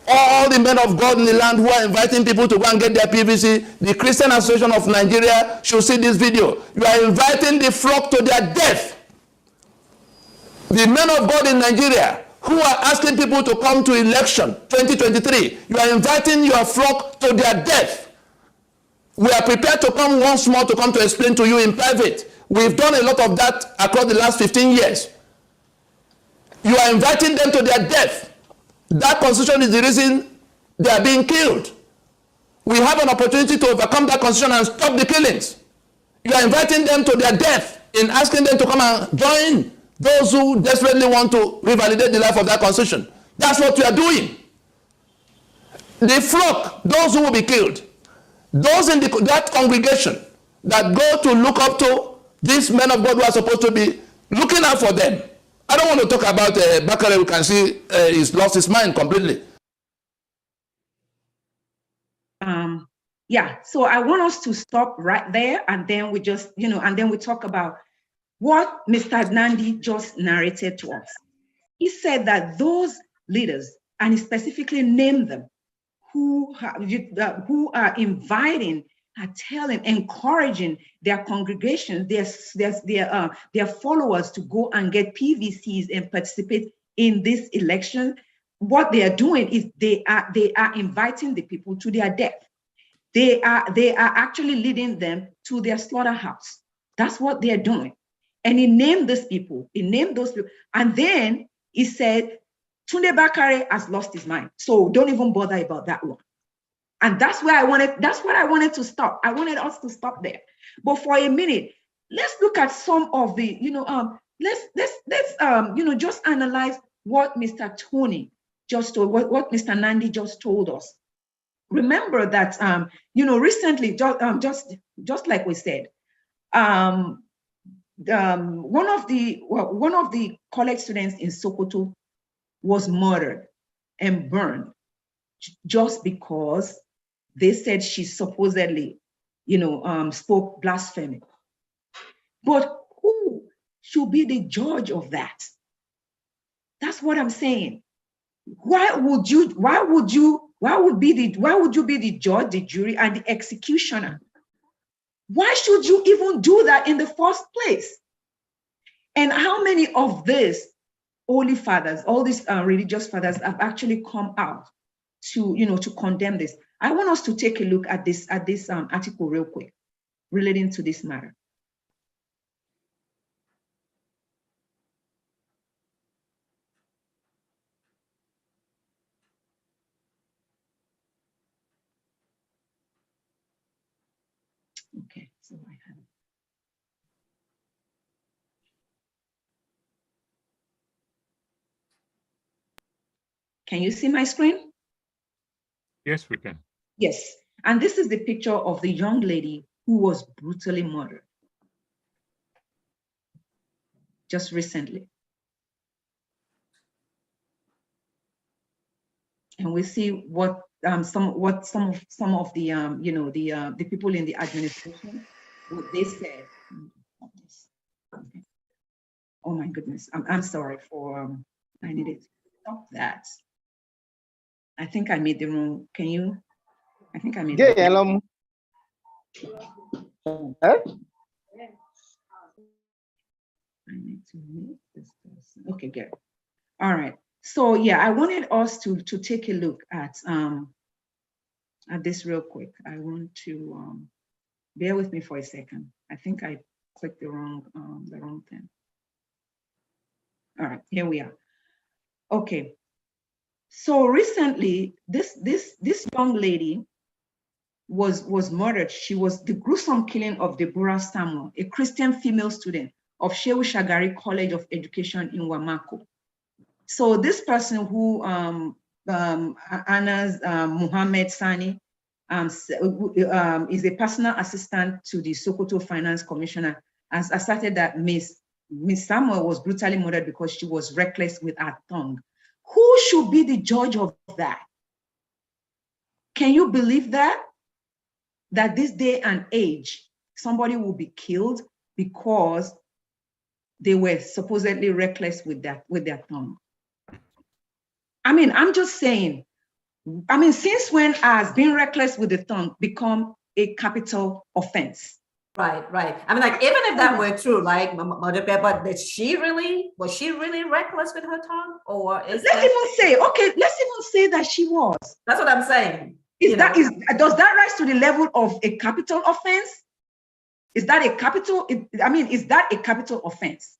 All the men of God in the land who are inviting people to go and get their PVC, the Christian Association of Nigeria should see this video. You are inviting the flock to their death. The men of God in Nigeria who are asking people to come to election 2023. You are inviting your flock to their death. We are prepared to come once more to come to explain to you in private. We've done a lot of that across the last 15 years. You are inviting them to their death. That constitution is the reason they are being killed. We have an opportunity to overcome that constitution and stop the killings. You are inviting them to their death in asking them to come and join those who desperately want to revalidate the life of that constitution. That's what you are doing. The flock, those who will be killed, those in that congregation that go to look up to these men of God who are supposed to be looking out for them. I don't want to talk about Bakare. We can see he's lost his mind completely. Yeah, so I want us to stop right there, and then we just, and then we talk about what Mr. Nandi just narrated to us. He said that those leaders, and he specifically named them, who are inviting, are telling, encouraging their congregations, their followers to go and get PVCs and participate in this election. What they are doing is they are inviting the people to their death. They are actually leading them to their slaughterhouse. That's what they're doing. And he named these people, he named those people. And then he said, Tunde Bakare has lost his mind. So don't even bother about that one. And that's what I wanted to stop. I wanted us to stop there. But for a minute, let's look at some of the, let's just analyze what Mr. Tony just told, what Mr. Nandi just told us. Remember that, recently, just like we said, one of the college students in Sokoto was murdered and burned just because they said she supposedly, spoke blasphemy. But who should be the judge of that? That's what I'm saying. Why would you be the judge, the jury, and the executioner? Why should you even do that in the first place? And how many of these holy fathers, all these religious fathers, have actually come out to condemn this? I want us to take a look at this article real quick relating to this matter. Okay, so I have it. Can you see my screen? Yes, we can. Yes, and this is the picture of the young lady who was brutally murdered just recently. And we see what some of the the people in the administration, what they said. Okay. Oh my goodness, I'm sorry for I needed to stop that. I think I made the wrong. Can you? I think I made. Yeah, hello. I need to make this person. Okay, good. All right. So yeah, I wanted us to take a look at this real quick. I want to bear with me for a second. I think I clicked the wrong thing. All right, here we are. Okay. So recently, this young lady was murdered. She was the gruesome killing of Deborah Samuel, a Christian female student of Shehu Shagari College of Education in Wamako. So this person who Anas Muhammad Sani is a personal assistant to the Sokoto Finance Commissioner, has asserted that Miss Samuel was brutally murdered because she was reckless with her tongue. Who should be the judge of that? Can you believe that? That this day and age, somebody will be killed because they were supposedly reckless with their tongue. I mean, I'm just saying, since when has being reckless with the tongue become a capital offense? Right, right. I mean, like, even if that were true, like, but was she really reckless with her tongue? Or is let's even say that she was. That's what I'm saying. Does that rise to the level of a capital offense? Is that a capital? Is that a capital offense?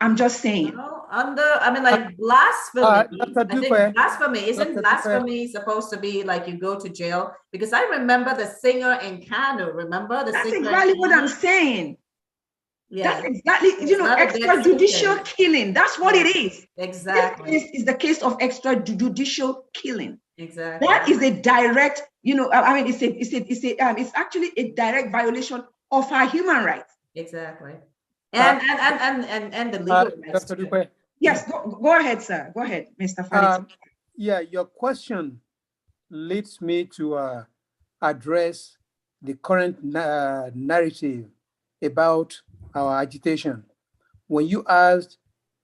I'm just saying. Like blasphemy. I think blasphemy, isn't blasphemy supposed to be like you go to jail? Because I remember the singer in Kano. Remember the That's singer? Exactly what I'm saying. Yeah, that's exactly, extrajudicial killing. That's what it is. Exactly. This is the case of extrajudicial killing. Exactly. That is a direct, it's actually a direct violation of our human rights. Exactly. And the legal rights. Yes, go ahead, sir. Go ahead, Mr. Faliti. Yeah, your question leads me to address the current narrative about our agitation. When you asked,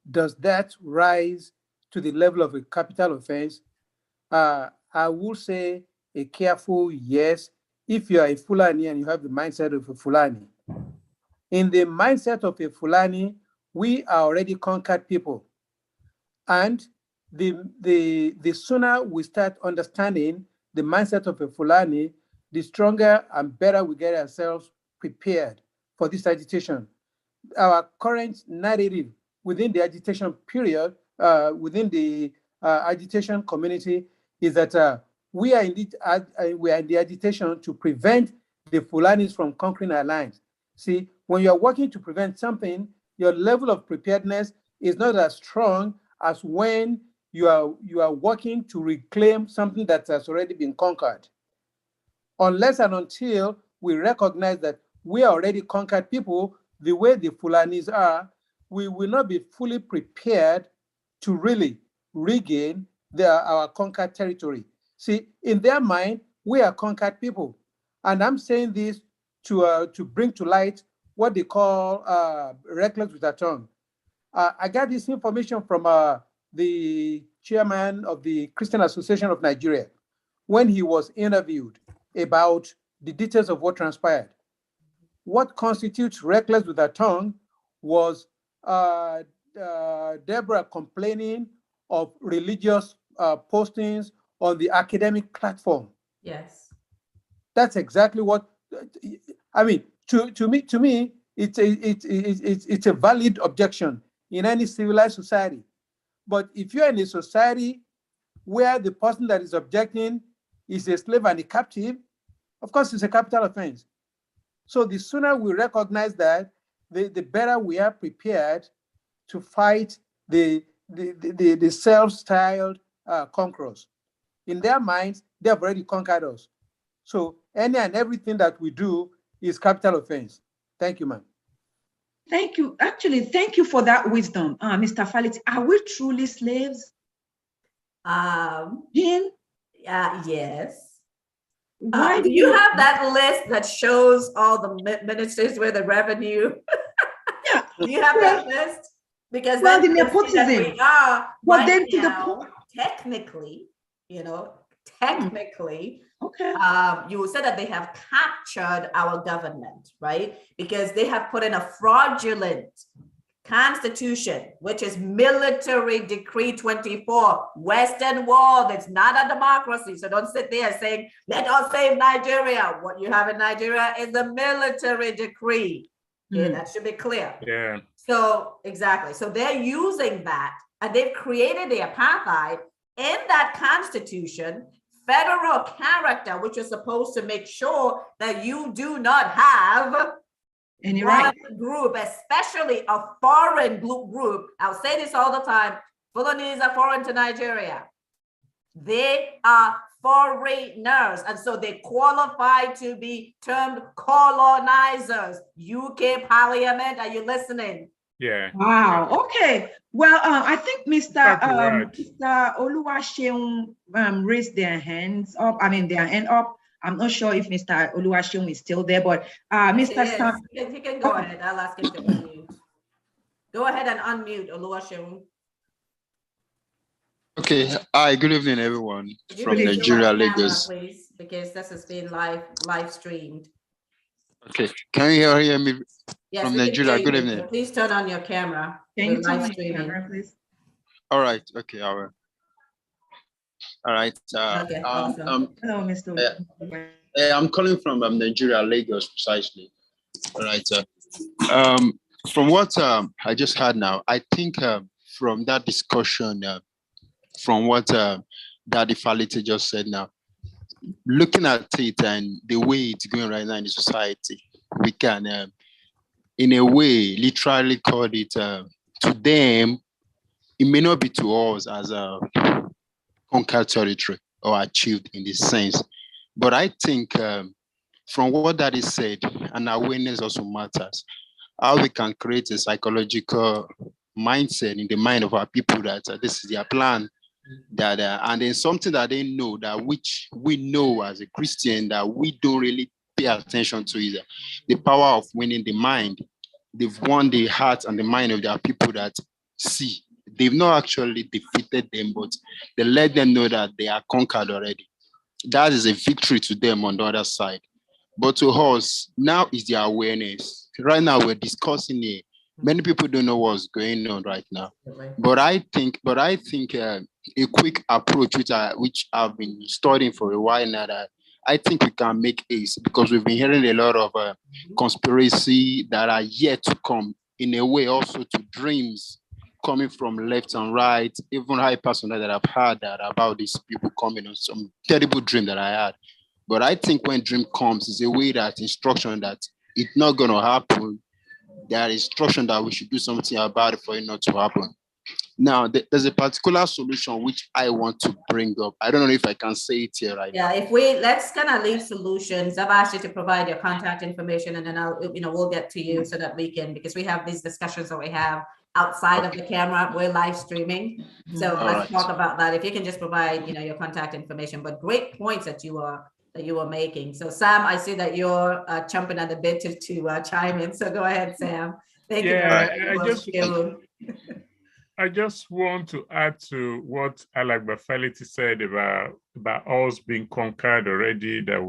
does that rise to the level of a capital offense? I will say a careful yes, if you are a Fulani and you have the mindset of a Fulani. In the mindset of a Fulani, we are already conquered people. And the sooner we start understanding the mindset of a Fulani, the stronger and better we get ourselves prepared for this agitation. Our current narrative within the agitation period, within the agitation community, is that we are in the agitation to prevent the Fulanis from conquering our lands. See, when you are working to prevent something, your level of preparedness is not as strong as when you are working to reclaim something that has already been conquered. Unless and until we recognize that we are already conquered people, the way the Fulanis are, we will not be fully prepared to really regain our conquered territory. See, in their mind, we are conquered people. And I'm saying this to bring to light what they call reckless with a tongue. I got this information from the chairman of the Christian Association of Nigeria when he was interviewed about the details of what transpired. What constitutes reckless with her tongue was Deborah complaining of religious postings on the academic platform. Yes. That's exactly what, I mean, to me, it's a valid objection in any civilized society. But if you're in a society where the person that is objecting is a slave and a captive, of course, it's a capital offense. So the sooner we recognize that, the better we are prepared to fight the self-styled conquerors. In their minds, they have already conquered us. So any and everything that we do is capital offense. Thank you, ma'am. Thank you. Actually, thank you for that wisdom, Mr. Faliti. Are we truly slaves? Jean? Yes. Why do you have that list that shows all the ministers with the revenue? Yeah. Do you have that list? Because well, then the nepotism. we are but then to the point. Technically, okay. You said that they have captured our government, right? Because they have put in a fraudulent constitution, which is military decree 24, Western world. It's not a democracy. So don't sit there saying, let us save Nigeria. What you have in Nigeria is a military decree. Okay, that should be clear. Yeah. So exactly. So they're using that, and they've created the apartheid in that constitution, federal character, which is supposed to make sure that you do not have any one group, especially a foreign group. I'll say this all the time. Fulanese are foreign to Nigeria. They are foreigners, and so they qualify to be termed colonizers. UK Parliament, are you listening? Yeah. Wow. Okay. Well, I think Mr. Oluwaseun raised their hands up. I mean, their hand up. I'm not sure if Mr. Oluwaseun is still there, but Mr. Sam. He can go ahead. I'll ask him to unmute. Go ahead and unmute, Oluwaseun. Okay. Hi, good evening, everyone from Nigeria, Lagos. Please, because this has been live streamed. Okay, can you hear me Yes, from we can Nigeria? hear Good you. evening. So please turn on your camera. Can We're you turn live on your streaming. camera, please? All right, okay, all right. All right. Okay, awesome. Hello, Mr. I'm calling from Nigeria, Lagos, precisely. All right. From what I just heard now, I think from that discussion, from what Daddy Falite just said now, looking at it and the way it's going right now in the society, we can, in a way, literally call it to them. It may not be to us as a conquered territory or achieved in this sense, but I think from what Daddy said, an awareness also matters. How we can create a psychological mindset in the mind of our people that this is their plan, that and then something that they know, that which we know as a Christian that we don't really pay attention to is the power of winning the mind. They've won the heart and the mind of their people that see. They've not actually defeated them, but they let them know that they are conquered already. That is a victory to them on the other side. But to us, now is the awareness. Right now, we're discussing it. Many people don't know what's going on right now. But I think a quick approach, which I've been studying for a while now, that I think we can make ace, because we've been hearing a lot of conspiracy that are yet to come, in a way also to dreams coming from left and right. Even I personally that I've heard that about these people coming on some terrible dream that I had. But I think when dream comes, it's a way that instruction that it's not going to happen. There is instruction that we should do something about it for it not to happen. Now, there's a particular solution which I want to bring up. I don't know if I can say it here right now. Yeah, let's kind of leave solutions. I've asked you to provide your contact information, and then we'll get to you so that we can, because we have these discussions that we have outside of the camera. We're live streaming. So let's talk about that. If you can just provide, your contact information, but great points that you are making. So Sam, I see that you're chomping at the bit to chime in. So go ahead, Sam. Thank you very much. I just want to add to what Ala-Igbo said about us being conquered already, that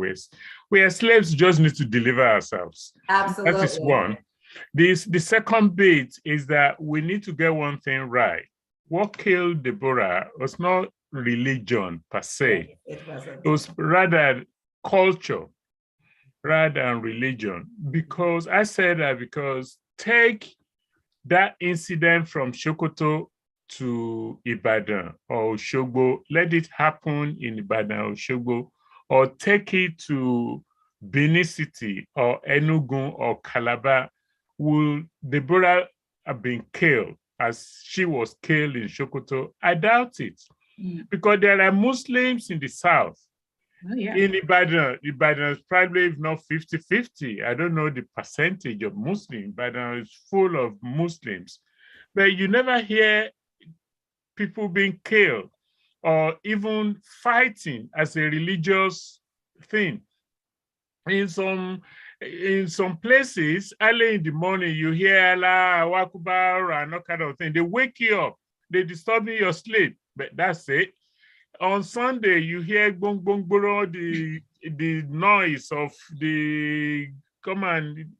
we are slaves, just need to deliver ourselves. Absolutely. That is one. The second bit is that we need to get one thing right. What killed Deborah was not religion per se. It wasn't. It was rather culture rather than religion. Because I said that because take that incident from Sokoto to Ibadan or Osogbo, let it happen in Ibadan or Osogbo, or take it to Benin City or Enugu or Calabar, will Deborah have been killed as she was killed in Sokoto? I doubt it. Because there are Muslims in the south. Oh, yeah. In Ibadan is probably, if not 50-50. I don't know the percentage of Muslims. Ibadan is full of Muslims. But you never hear people being killed or even fighting as a religious thing. In some places, early in the morning, you hear Allah, Akbar, and all kind of thing. They wake you up. They disturb your sleep. But that's it. On Sunday, you hear bong bong boro, the noise of the come and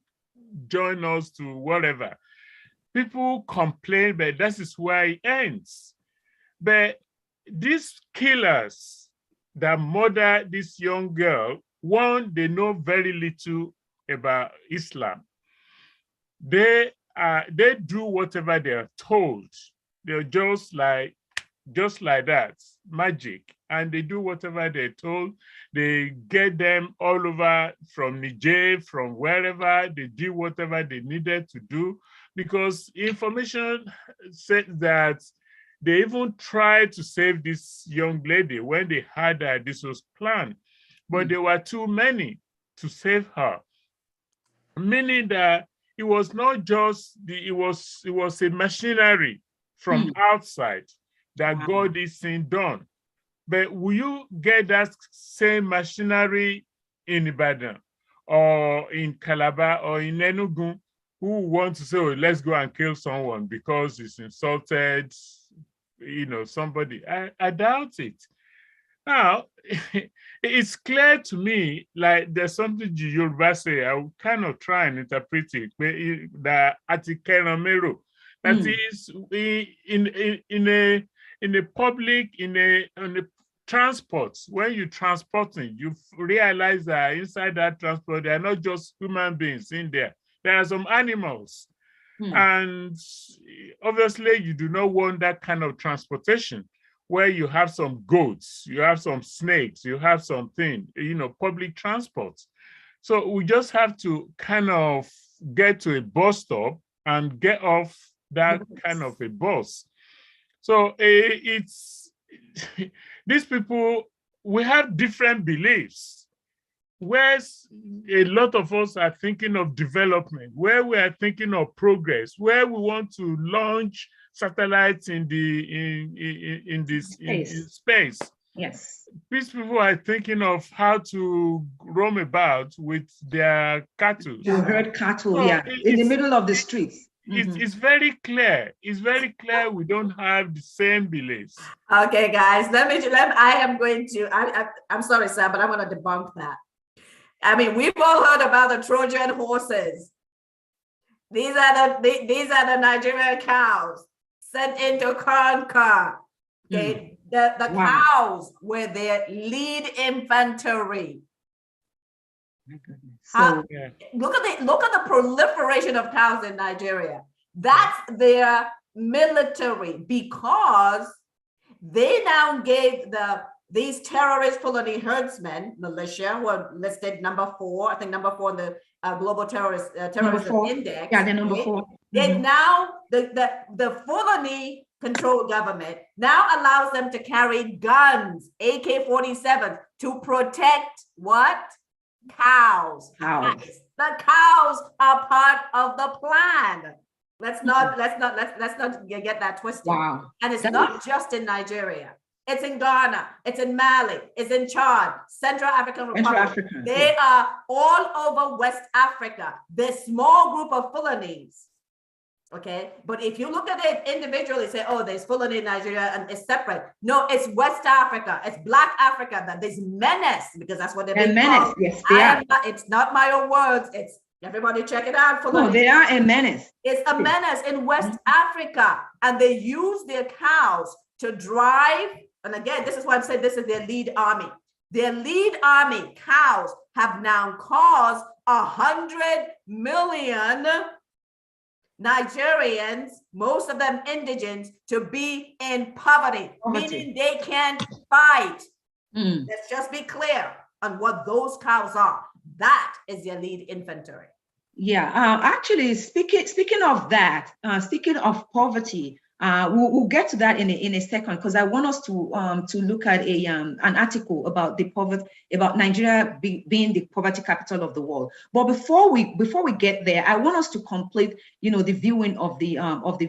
join us to whatever. People complain, but that is where it ends. But these killers that murder this young girl, one, they know very little about Islam. They do whatever they are told. They're just like that, magic, and they do whatever they're told. They get them all over from Niger, from wherever. They do whatever they needed to do, because information said that they even tried to save this young lady when they heard that this was planned, but there were too many to save her, meaning that it was not just it was a machinery from outside that got this thing done. But will you get that same machinery in Ibadan or in Calabar or in Enugu, who want to say, oh, let's go and kill someone because it's insulted, somebody? I doubt it. Now, it's clear to me, like there's something Yoruba say, I will kind of try and interpret it, that Atikeramero, that is in a public, in a transport, when you transporting, you realize that inside that transport, there are not just human beings in there. There are some animals. And obviously you do not want that kind of transportation where you have some goats, you have some snakes, you have something, public transport. So we just have to kind of get to a bus stop and get off that kind of a bus. So it's, these people, we have different beliefs. Whereas a lot of us are thinking of development, where we are thinking of progress, where we want to launch satellites in space. Yes. These people are thinking of how to roam about with their cattle. To herd cattle, so in the middle of the streets. It's very clear. It's very clear we don't have the same beliefs. Okay, guys, I'm sorry, Sam, but I'm going to debunk that. I mean, we've all heard about the Trojan horses. These are the Nigerian cows sent into conquer. Okay, the cows were their lead infantry. So, look at the proliferation of cows in Nigeria. That's their military, because they now gave these terrorist Fulani herdsmen, militia, who are listed number 4, I think number 4 in the global terrorism index. Yeah, they're number 4. They now, the Fulani controlled government now allows them to carry guns, AK-47, to protect what? Cows. The cows are part of the plan. Let's not get that twisted. Wow. And it's not just in Nigeria. It's in Ghana, it's in Mali, it's in Chad, Central African Republic. They are all over West Africa. This small group of Fulanis. Okay, but if you look at it individually, say, oh, there's Fulani in Nigeria and it's separate. No, it's West Africa, it's Black Africa, that there's menace, because that's what they're being called. Yes, they are. It's not my own words, it's everybody check it out. Fulani. No, they are a menace. It's a menace in West Africa, and they use their cows to drive. And again, this is why I'm saying this is their lead army. Their lead army, cows, have now caused 100 million Nigerians, most of them indigenous, to be in poverty. Meaning they can't fight. Let's just be clear on what those cows are. That is their lead infantry. Yeah, actually, speaking of that, speaking of poverty, we'll get to that in a second, because I want us to look at an article about about Nigeria being the poverty capital of the world. But before we get there, I want us to complete the viewing of the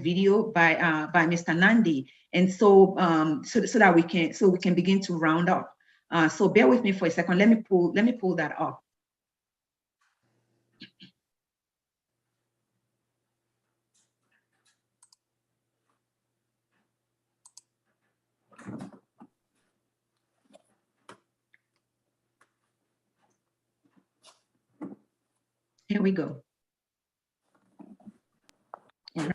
video by Mr. Nandi, and so that we can begin to round up. So bear with me for a second. Let me pull that up. Here we go. All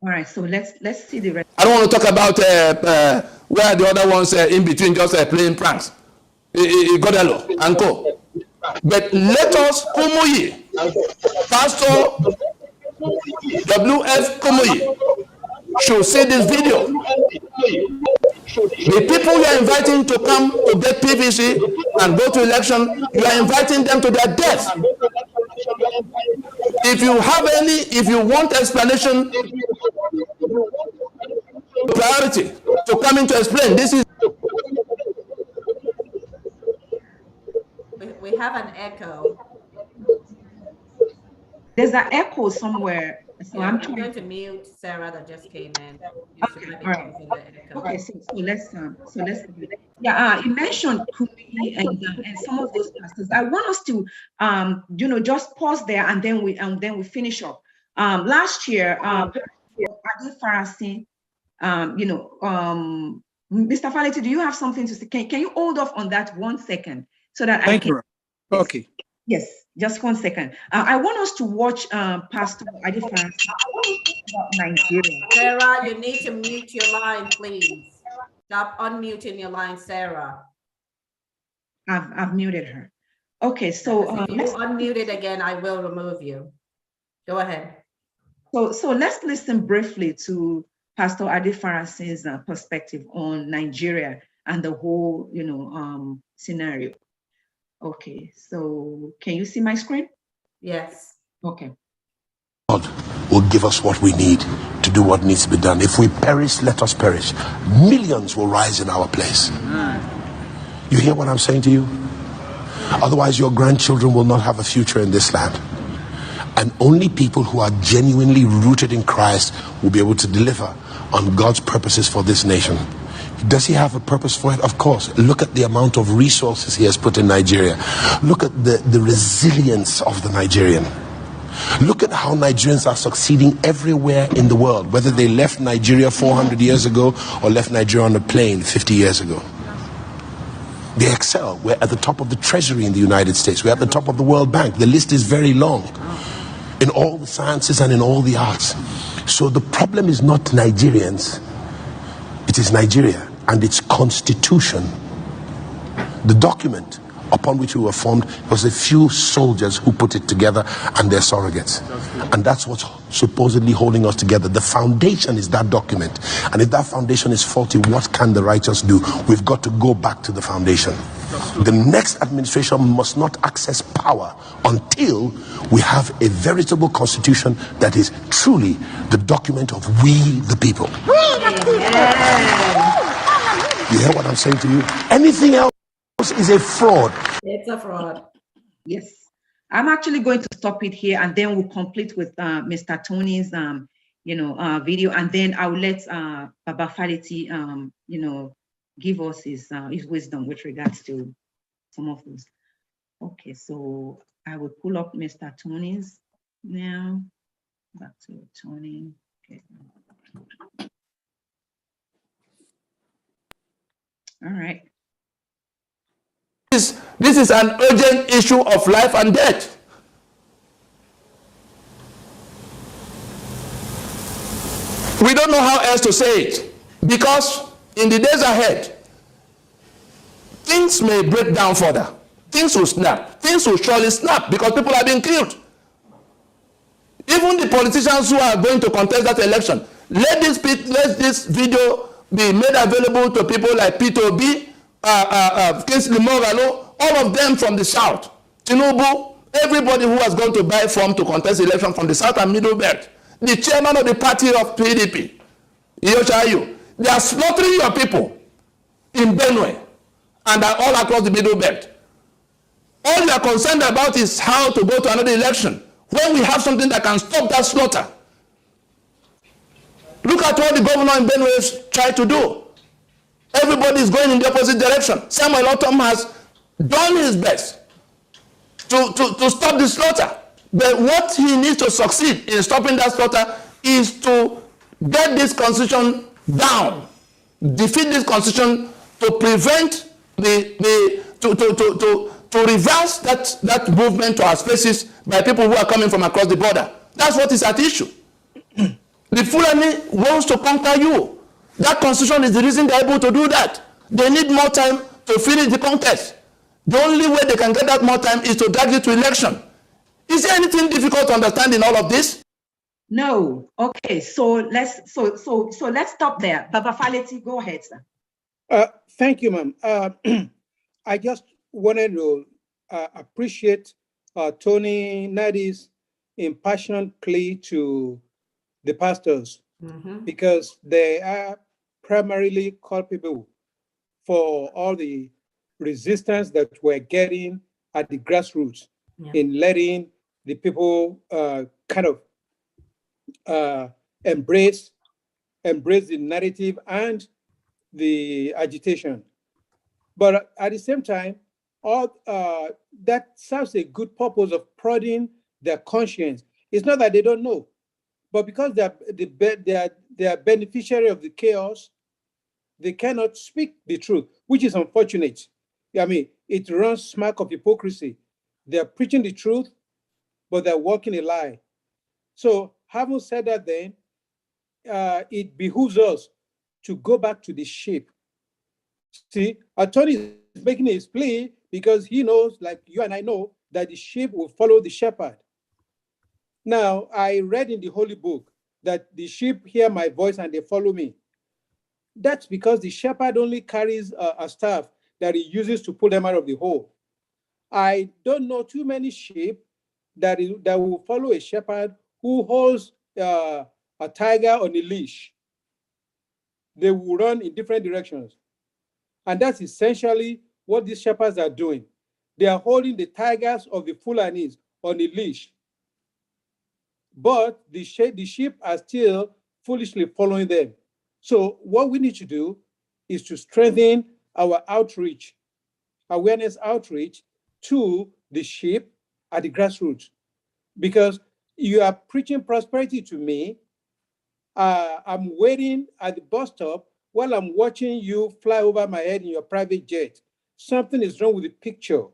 right, so let's see the rest. I don't want to talk about where the other ones in between just playing pranks. Godalo and co. But let us, Kumuyi, Pastor W.F. Kumuyi, should see this video. The people you are inviting to come to get PVC and go to election, you are inviting them to their death. If you want explanation, priority to come in to explain. This is. We have an echo. There's an echo somewhere. So yeah, I'm going to mute Sarah that just came in. Okay, all right. Okay, so let's you mentioned Kumi and some of those pastors. I want us to just pause there and then we finish up. Last year, Adi Farasi, Mr. Faleti, do you have something to say? Can you hold off on that 1 second so that Thank you. Okay. Yes, just 1 second. I want us to watch Pastor Adifara about Nigeria. Sarah, you need to mute your line, please. Stop unmuting your line, Sarah. I've muted her. Okay, so If you unmute it again, I will remove you. Go ahead. So let's listen briefly to Pastor Adefarasin's perspective on Nigeria and the whole, scenario. Okay, so can you see my screen? Yes. Okay. God will give us what we need to do what needs to be done. If we perish, let us perish. Millions will rise in our place. You hear what I'm saying to you? Otherwise, your grandchildren will not have a future in this land. And only people who are genuinely rooted in Christ will be able to deliver on God's purposes for this nation. Does he have a purpose for it? Of course. Look at the amount of resources he has put in Nigeria. Look at the resilience of the Nigerian. Look at how Nigerians are succeeding everywhere in the world, whether they left Nigeria 400 years ago or left Nigeria on a plane 50 years ago. They excel. We're at the top of the treasury in the United States. We're at the top of the World Bank. The list is very long in all the sciences and in all the arts. So the problem is not Nigerians. It is Nigeria and its constitution. The document upon which we were formed was a few soldiers who put it together and their surrogates. And that's what's supposedly holding us together. The foundation is that document. And if that foundation is faulty, what can the righteous do? We've got to go back to the foundation. The next administration must not access power until we have a veritable constitution that is truly the document of we the people. You hear what I'm saying to you? Anything else is a fraud. It's a fraud. Yes. I'm actually going to stop it here and then we'll complete with Mr. Tony's video, and then I'll let Baba Faleti give us his wisdom with regards to some of those. Okay, so I will pull up Mr. Tony's now. Back to Tony. Okay. All right. This is an urgent issue of life and death. We don't know how else to say it, because in the days ahead, things may break down further. Things will snap. Things will surely snap because people are being killed. Even the politicians who are going to contest that election, let this video be made available to people like P2B, Kingsley Moghalu, all of them from the south, Tinubu, everybody who has gone to buy form to contest election from the south and middle belt, the chairman of the party of PDP, Iyochayu, they are slaughtering your people in Benue and all across the middle belt. All you are concerned about is how to go to another election when we have something that can stop that slaughter. Look at what the governor in Benue has tried to do. Everybody is going in the opposite direction. Samuel Otom has done his best to stop the slaughter. But what he needs to succeed in stopping that slaughter is to get this constitution down, defeat this constitution to prevent to reverse that movement to our spaces by people who are coming from across the border. That's what is at issue. The Fulani wants to conquer you. That constitution is the reason they're able to do that. They need more time to finish the conquest. The only way they can get that more time is to drag it to election. Is there anything difficult to understand in all of this? No. Okay, so let's stop there. Baba Faleti, go ahead, sir. Thank you, ma'am. I just wanted to appreciate Tony Nadi's impassioned plea to the pastors, because they are primarily culpable for all the resistance that we're getting at the grassroots in letting the people embrace the narrative and the agitation. But at the same time, all that serves a good purpose of prodding their conscience. It's not that they don't know, but because they are beneficiary of the chaos, they cannot speak the truth, which is unfortunate. I mean, it runs smack of hypocrisy. They're preaching the truth, but they're walking a lie. So having said that, then, it behooves us to go back to the sheep. See, attorney is making his plea because he knows, like you and I know, that the sheep will follow the shepherd. Now, I read in the Holy Book that the sheep hear my voice and they follow me. That's because the shepherd only carries a staff that he uses to pull them out of the hole. I don't know too many sheep that will follow a shepherd who holds a tiger on a leash. They will run in different directions. And that's essentially what these shepherds are doing. They are holding the tigers of the Fulanis on a leash. But the sheep are still foolishly following them. So what we need to do is to strengthen our outreach, awareness outreach to the sheep at the grassroots. Because you are preaching prosperity to me. I'm waiting at the bus stop while I'm watching you fly over my head in your private jet. Something is wrong with the picture.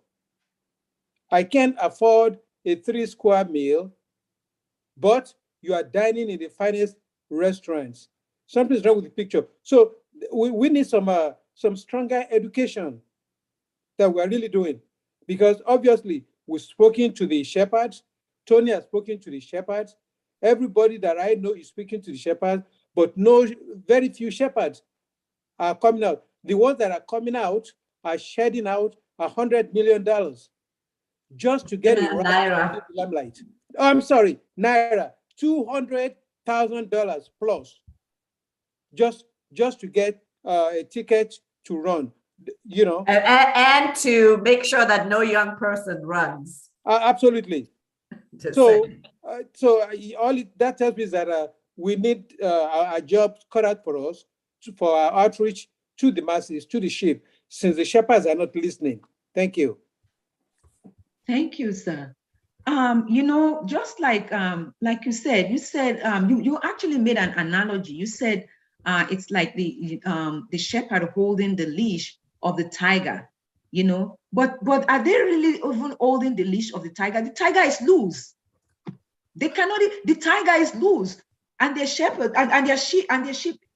I can't afford a 3-square meal, but you are dining in the finest restaurants. Something's wrong with the picture. So we need some stronger education that we're really doing. Because obviously, we've spoken to the shepherds. Tony has spoken to the shepherds. Everybody that I know is speaking to the shepherds, but very few shepherds are coming out. The ones that are coming out are shedding out $100 million just to get it right in the limelight. Oh, I'm sorry, Naira, $200,000 plus, just to get a ticket to run, you know. And to make sure that no young person runs. Absolutely. So that tells me is that we need our job cut out for us for our outreach to the masses, to the sheep, since the shepherds are not listening. Thank you. Thank you, sir. You know, just like you said, you actually made an analogy. You said it's like the shepherd holding the leash of the tiger, you know. But are they really even holding the leash of the tiger? The tiger is loose. They cannot. The tiger is loose, and their shepherd and their sheep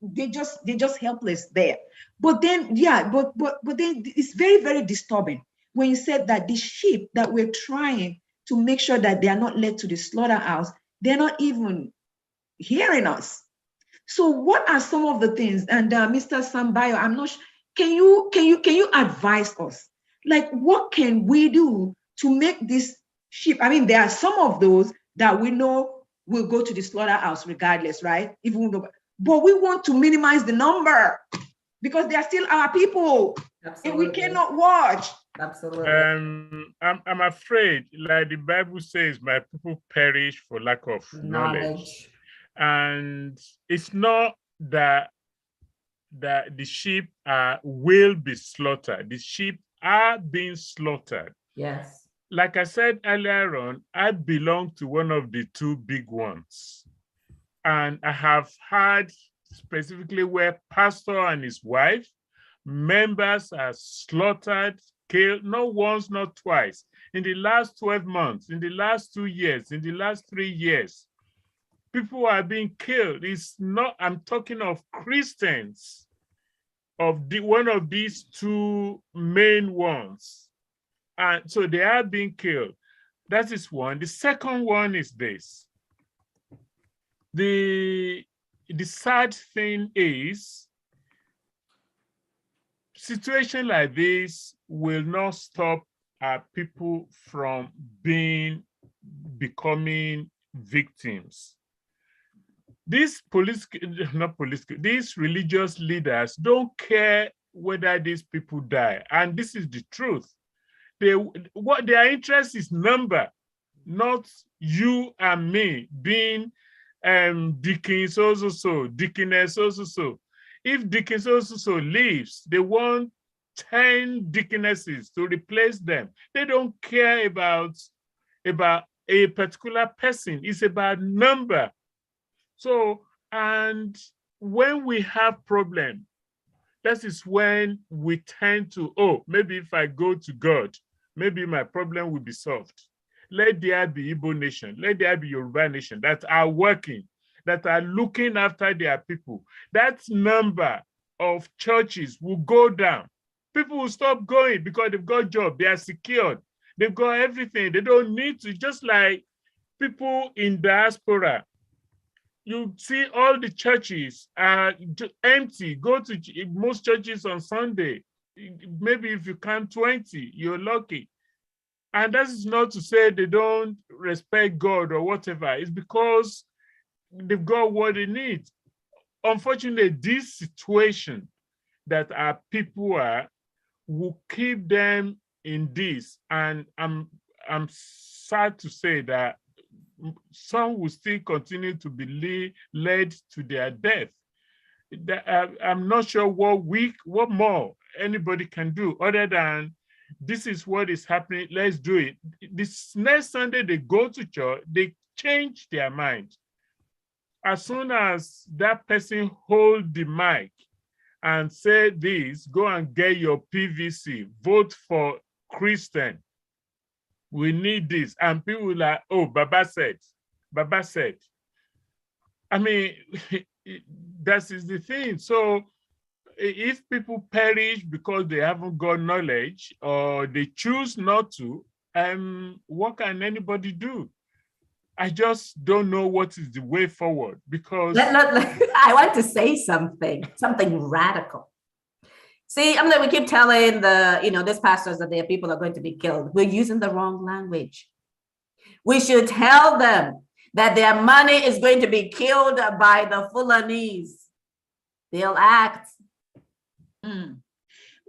they're just helpless there. But then but then it's very, very disturbing when you said that the sheep that we're trying to make sure that they are not led to the slaughterhouse, they're not even hearing us. So what are some of the things? And Mr. Sambayo, I'm not sure, can you advise us? Like, what can we do to make this sheep? I mean, there are some of those that we know will go to the slaughterhouse regardless, right? But we want to minimize the number because they are still our people. Absolutely. And we cannot watch. Absolutely. I'm afraid, like the Bible says, my people perish for lack of knowledge. And it's not that the sheep will be slaughtered. The sheep are being slaughtered. Yes. Like I said earlier on, I belong to one of the two big ones. And I have heard specifically where pastor and his wife, members are slaughtered, killed, not once, not twice. In the last 12 months, in the last 2 years, in the last 3 years, people are being killed. It's not, I'm talking of Christians, of one of these two main ones. And so they are being killed. That is one. The second one is this. The sad thing is, situation like this will not stop people from becoming victims. These these religious leaders don't care whether these people die, and this is the truth. What their interest is number, not you and me being deacon so, deaconess so. If deacon so leaves, they want 10 deaconesses to replace them. They don't care about a particular person. It's about number. So, and when we have problem, that is when we tend to, oh, maybe if I go to God, maybe my problem will be solved. Let there be Igbo nation, let there be Yoruba nation that are working, that are looking after their people. That number of churches will go down. People will stop going because they've got jobs, they are secured, they've got everything. They don't need to, just like people in diaspora. You see all the churches are empty. Go to most churches on Sunday. Maybe if you count 20, you're lucky. And that is not to say they don't respect God or whatever. It's because they've got what they need. Unfortunately, this situation that our people are will keep them in this. And I'm sad to say that some will still continue to be led to their death. I'm not sure what more anybody can do other than this is what is happening, let's do it. This next Sunday they go to church, they change their mind. As soon as that person hold the mic and say this, go and get your PVC, vote for Christian. We need this. And people are like, oh, Baba said. I mean, that is the thing. So if people perish because they haven't got knowledge or they choose not to, what can anybody do? I just don't know what is the way forward because... I want to say something radical. See, I mean, we keep telling these pastors that their people are going to be killed. We're using the wrong language. We should tell them that their money is going to be killed by the Fulanis. They'll act.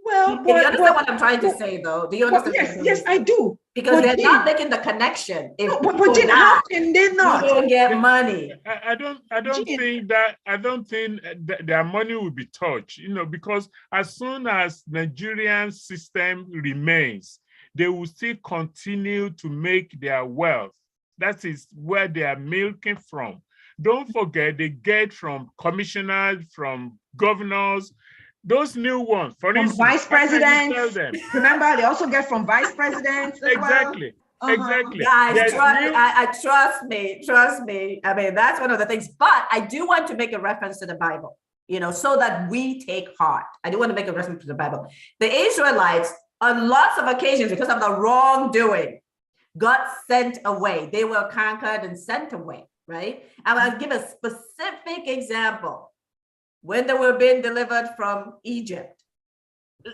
Well, do you understand what I'm trying to say, though? Do you understand? Yes, I do. Because they're not making the connection. If but how can they not? You don't get money. I don't think that their money will be touched, because as soon as Nigerian system remains, they will still continue to make their wealth. That is where they are milking from. Don't forget, they get from commissioners, from governors, those new ones, for instance, vice presidents. Remember, they also get from vice presidents. Exactly. Exactly. Guys, trust me. I mean, that's one of the things. But I do want to make a reference to the Bible, so that we take heart. I do want to make a reference to the Bible. The Israelites, on lots of occasions, because of the wrongdoing, got sent away. They were conquered and sent away, right? And I'll give a specific example. When they were being delivered from Egypt.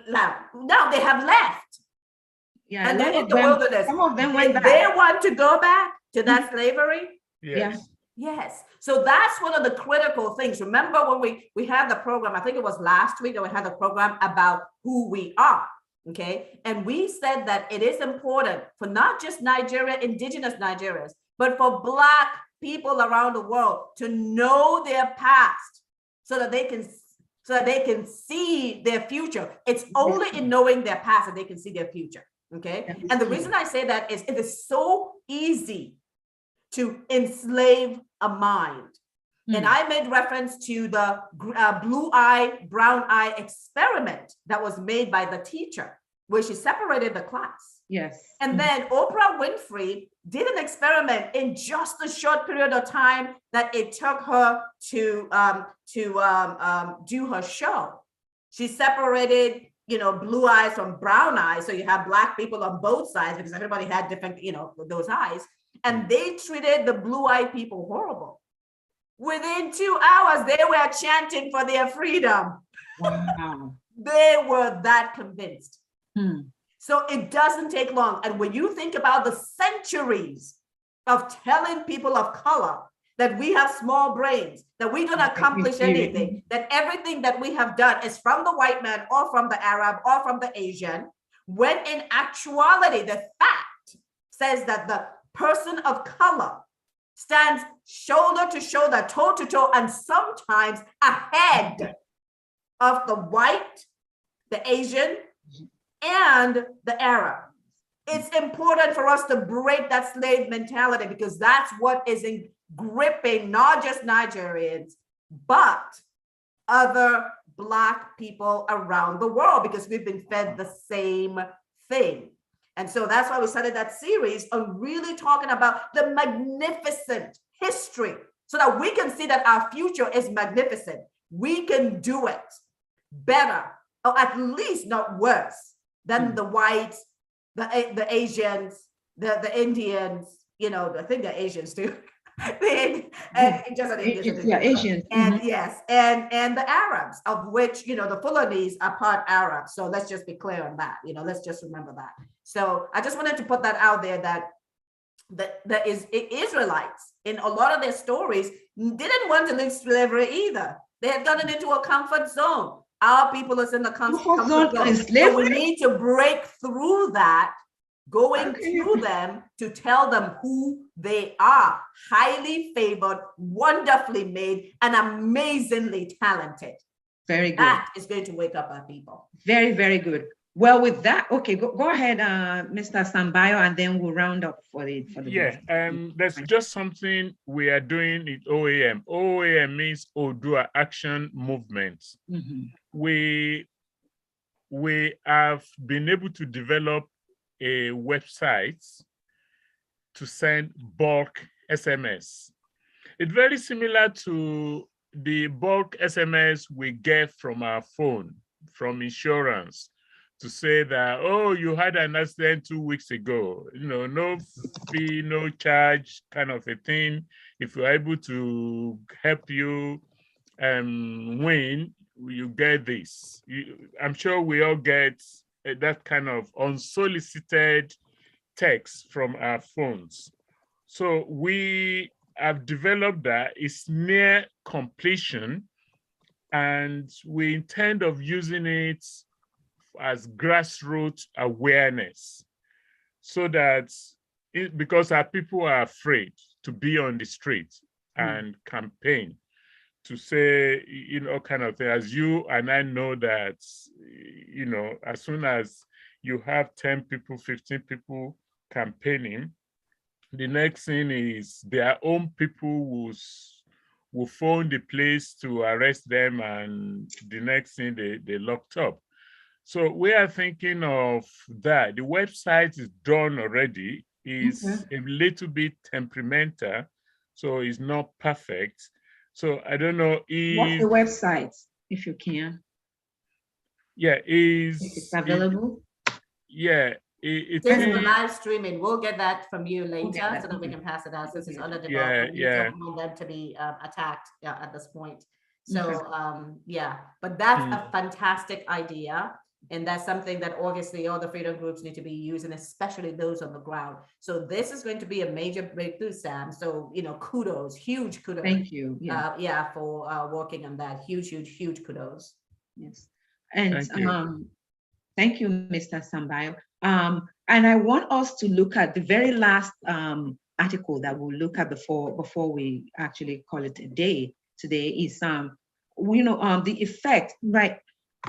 Now they have left. Yeah, and they're in the wilderness. Some of them went back. They want to go back to that slavery? Yes. Yes. So that's one of the critical things. Remember when we had the program, I think it was last week that we had the program about who we are. Okay. And we said that it is important for not just Nigeria, indigenous Nigerians, but for Black people around the world to know their past. So that they can see their future. It's only in knowing their past that they can see their future. Okay. And the reason I say that is it is so easy to enslave a mind. And I made reference to the blue eye, brown eye experiment that was made by the teacher, where she separated the class. Yes. And then Oprah Winfrey did an experiment in just a short period of time that it took her to do her show. She separated, blue eyes from brown eyes. So you have Black people on both sides because everybody had different, those eyes. And they treated the blue-eyed people horrible. Within 2 hours, they were chanting for their freedom. Wow. They were that convinced. So it doesn't take long. And when you think about the centuries of telling people of color that we have small brains, that we don't accomplish anything, that everything that we have done is from the white man or from the Arab or from the Asian, when in actuality, the fact says that the person of color stands shoulder to shoulder, toe to toe, and sometimes ahead of the white, the Asian, and the Arab. It's important for us to break that slave mentality because that's what is gripping not just Nigerians, but other Black people around the world because we've been fed the same thing. And so that's why we started that series on really talking about the magnificent history so that we can see that our future is magnificent. We can do it better, or at least not worse than the whites, the Asians, the Indians, you know, I think they're Asians too. Asians. And yes, and the Arabs, of which, you know, the Fulanis are part Arab. So let's just be clear on that. You know, let's just remember that. So I just wanted to put that out there, that Israelites in a lot of their stories didn't want to leave slavery either. They had gotten into a comfort zone. Our people is in the comfort zone. So we need to break through that, going through them to tell them who they are. Highly favored, wonderfully made, and amazingly talented. Very good. That is going to wake up our people. Very, very good. Well, with that, okay, go ahead, Mr. Sambayo, and then we'll round up for the Yeah, there's just something we are doing in OAM. OAM means Odua Action Movement. We have been able to develop a website to send bulk SMS. It's very similar to the bulk SMS we get from our phone, from insurance, to say that, oh, you had an accident 2 weeks ago, you know, no fee, no charge kind of a thing. If we're able to help you win, you get this. I'm sure we all get that kind of unsolicited text from our phones. So we have developed that. It's near completion, and we intend of using it as grassroots awareness, so that because our people are afraid to be on the street and campaign to say, you know, kind of thing. As you and I know that, you know, as soon as you have 10 people, 15 people campaigning, the next thing is their own people will phone the place to arrest them, and the next thing they locked up. So we are thinking of that. The website is done already. It's a little bit temperamental, so it's not perfect. So I don't know if— What's the website, if you can? Yeah, if it's available. It's the live streaming. We'll get that from you later so that we can pass it out, since it's under development. We don't want them to be attacked at this point. So but that's a fantastic idea. And that's something that obviously all the freedom groups need to be using, especially those on the ground. So this is going to be a major breakthrough, Sam. So, you know, kudos, huge kudos. Thank you. For working on that. Huge kudos. Yes. And thank you, Mr. Sambayo. And I want us to look at the very last article that we'll look at before we actually call it a day today is, the effect, right?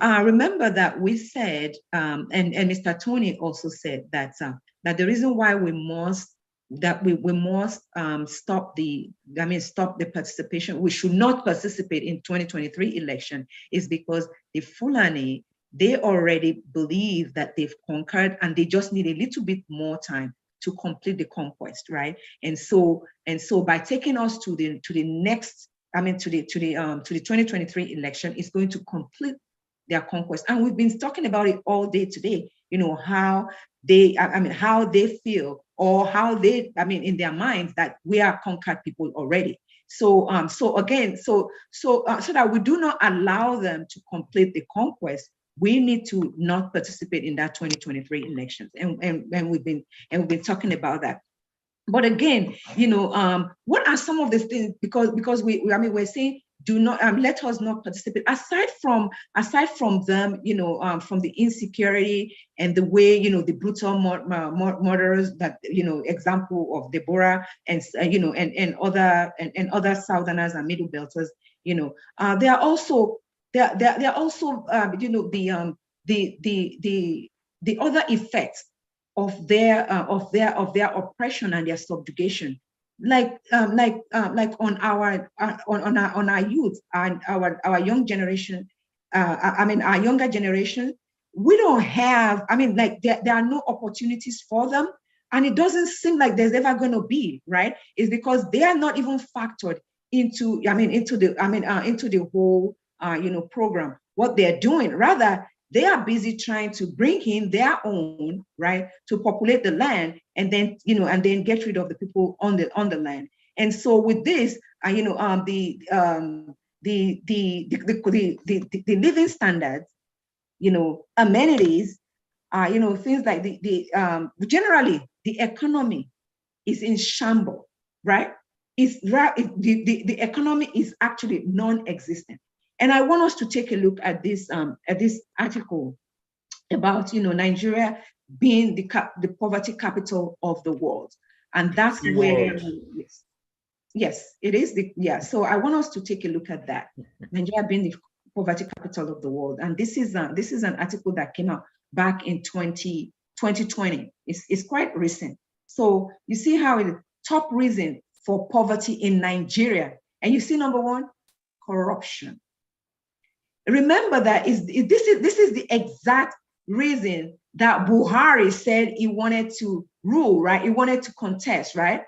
Remember that we said, and Mr. Tony also said that the reason why we must stop the participation. We should not participate in 2023 election is because the Fulani, they already believe that they've conquered, and they just need a little bit more time to complete the conquest, right? And so by taking us to the next, to the 2023 election, is going to complete their conquest. And we've been talking about it all day today, you know, how they feel, or how they, in their minds, that we are conquered people already. So that we do not allow them to complete the conquest, we need to not participate in that 2023 elections. And we've been talking about that. But again, you know, what are some of the things, because we're saying, do not let us not participate. Aside from them, you know, from the insecurity and the way, you know, the brutal murderers that, you know, example of Deborah and and other Southerners and Middle Belters, you know, they are also you know, the other effects of their oppression and their subjugation. Like on our youth and our young generation, our younger generation, we don't have, like there are no opportunities for them. And it doesn't seem like there's ever going to be, right? It's because they are not even factored into, into the whole, program, what they're doing. Rather, they are busy trying to bring in their own, right, to populate the land, and then, and then get rid of the people on the land. And so with this, the living standards, amenities, things like generally the economy is in shambles, right? The economy is actually non-existent. And I want us to take a look at this article about Nigeria being the poverty capital of the world, and that's where yes, it is So I want us to take a look at that. Nigeria being the poverty capital of the world, and this is an article that came out back in 2020. It's quite recent. So you see how the top reason for poverty in Nigeria, and you see number one, corruption. Remember that this is the exact reason that Buhari said he wanted to rule, right? He wanted to contest, right?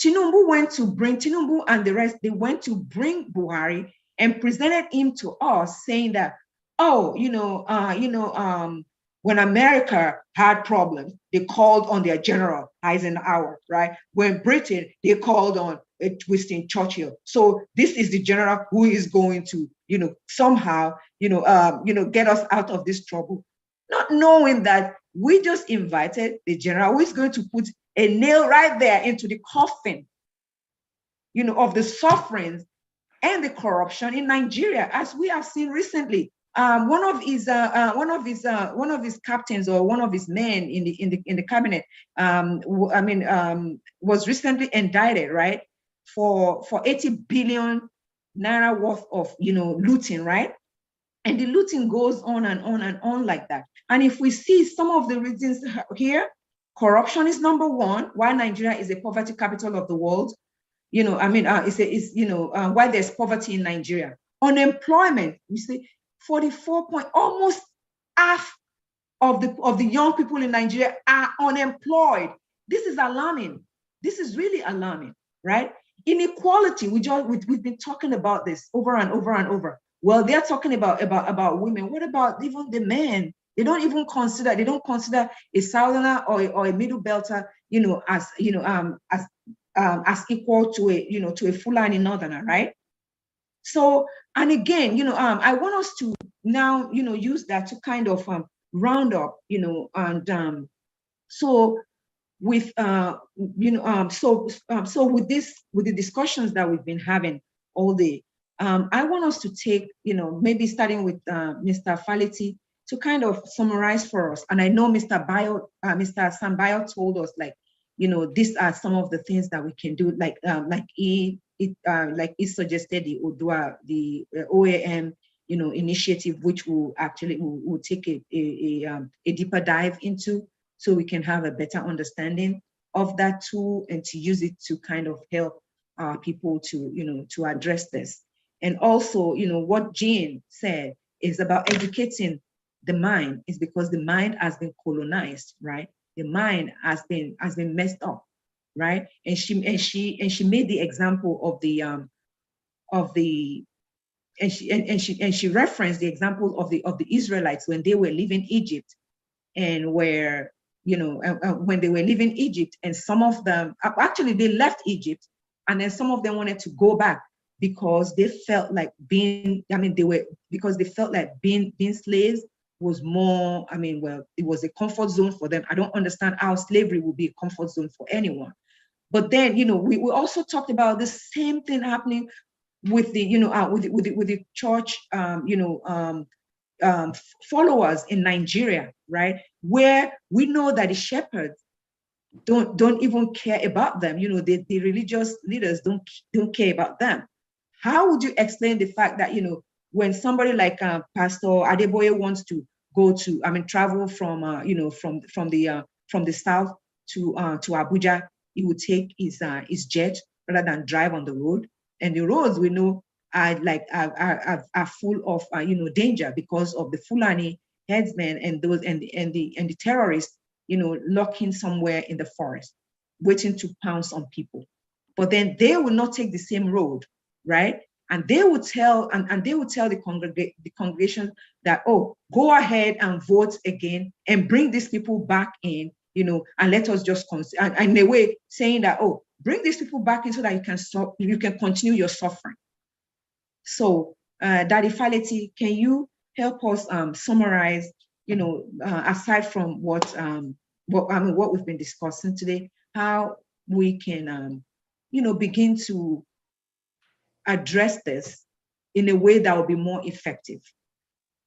Tinubu and the rest, they went to bring Buhari and presented him to us, saying that, when America had problems, they called on their general Eisenhower, right? When Britain, they called on Winston Churchill. So this is the general who is going to, somehow, get us out of this trouble. Not knowing that we just invited the general who is going to put a nail right there into the coffin, of the sufferings and the corruption in Nigeria, as we have seen recently. One of his captains, or one of his men in the cabinet, was recently indicted, right, for 80 billion naira worth of looting, right? And the looting goes on and on and on like that. And if we see some of the reasons here, corruption is number one. Why Nigeria is a poverty capital of the world? Why there's poverty in Nigeria. Unemployment, you see, 44 point, almost half of the young people in Nigeria are unemployed. This is alarming. This is really alarming, right? Inequality, we've been talking about this over and over and over. Well, they're talking about women. What about even the men? They don't consider a southerner or a middle belter, as equal to a Fulani northerner, right? So, and again, I want us to now, use that to kind of round up, and so with with the discussions that we've been having all day, I want us to take, maybe starting with Mr. Faleti, to kind of summarize for us. And I know Mr. Sambayo told us, like, these are some of the things that we can do, like he suggested the ODUA, the OAM, initiative, which will take a deeper dive into, so we can have a better understanding of that tool and to use it to kind of help people to address this. And also, what Jean said is about educating the mind, is because the mind has been colonized, right? The mind has been messed up, right? And she made the example of the she referenced the example of the Israelites when they were leaving Egypt, and where when they were leaving Egypt, and some of them actually they left Egypt, and then some of them wanted to go back because they felt like being slaves was more, it was a comfort zone for them. I don't understand how slavery would be a comfort zone for anyone. But then, we also talked about the same thing happening with the, with the church, followers in Nigeria, right? Where we know that the shepherds don't even care about them. The religious leaders don't care about them. How would you explain the fact that, when somebody like Pastor Adeboye wants to go to, travel from, from the south to Abuja, he would take his jet rather than drive on the road. And the roads, we know, are full of danger because of the Fulani herdsmen and those and the terrorists lurking somewhere in the forest, waiting to pounce on people. But then they will not take the same road, right? And they will tell the congregation that, oh, go ahead and vote again and bring these people back in, and let us just and in a way saying that, oh, bring these people back in so that you can continue your suffering. So, Daddy Faleti, can you help us summarize, aside from what we've been discussing today, how we can, begin to address this in a way that will be more effective?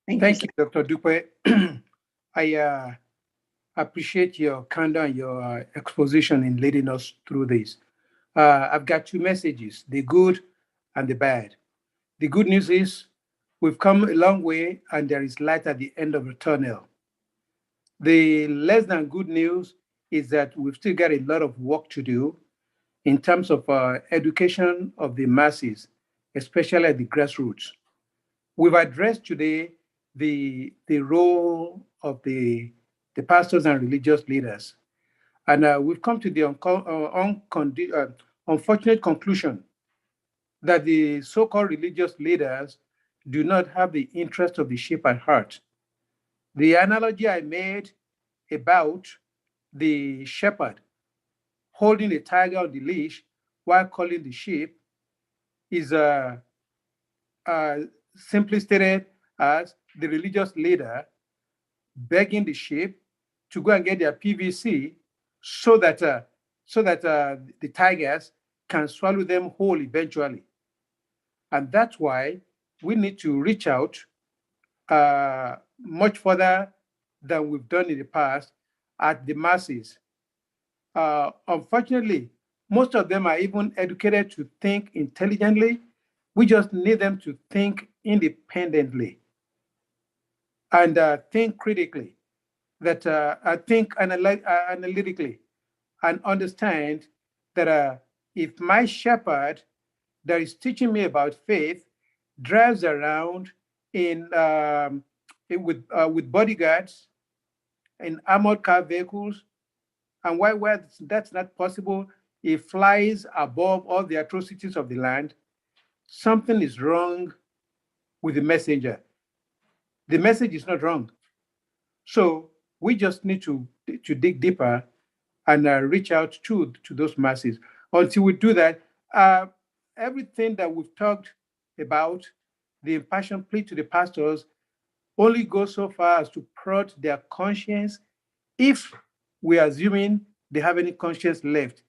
Thank you, Dr. Dupe. I appreciate your candor and your exposition in leading us through this. I've got two messages, the good and the bad. The good news is we've come a long way and there is light at the end of the tunnel. The less than good news is that we've still got a lot of work to do in terms of education of the masses, especially at the grassroots. We've addressed today the role of the pastors and religious leaders. And we've come to the unfortunate conclusion that the so-called religious leaders do not have the interest of the sheep at heart. The analogy I made about the shepherd holding a tiger on the leash while calling the sheep is simply stated as the religious leader begging the sheep to go and get their PVC so that the tigers can swallow them whole eventually. And that's why we need to reach out much further than we've done in the past at the masses. Unfortunately, most of them are even educated to think intelligently. We just need them to think independently and think critically, think analytically, and understand that if my shepherd that is teaching me about faith drives around with bodyguards in armored car vehicles, and why that's not possible, he flies above all the atrocities of the land, something is wrong with the messenger. The message is not wrong. So we just need to dig deeper and reach out to those masses. Until we do that, everything that we've talked about, the impassioned plea to the pastors, only goes so far as to prod their conscience, if we're assuming they have any conscience left.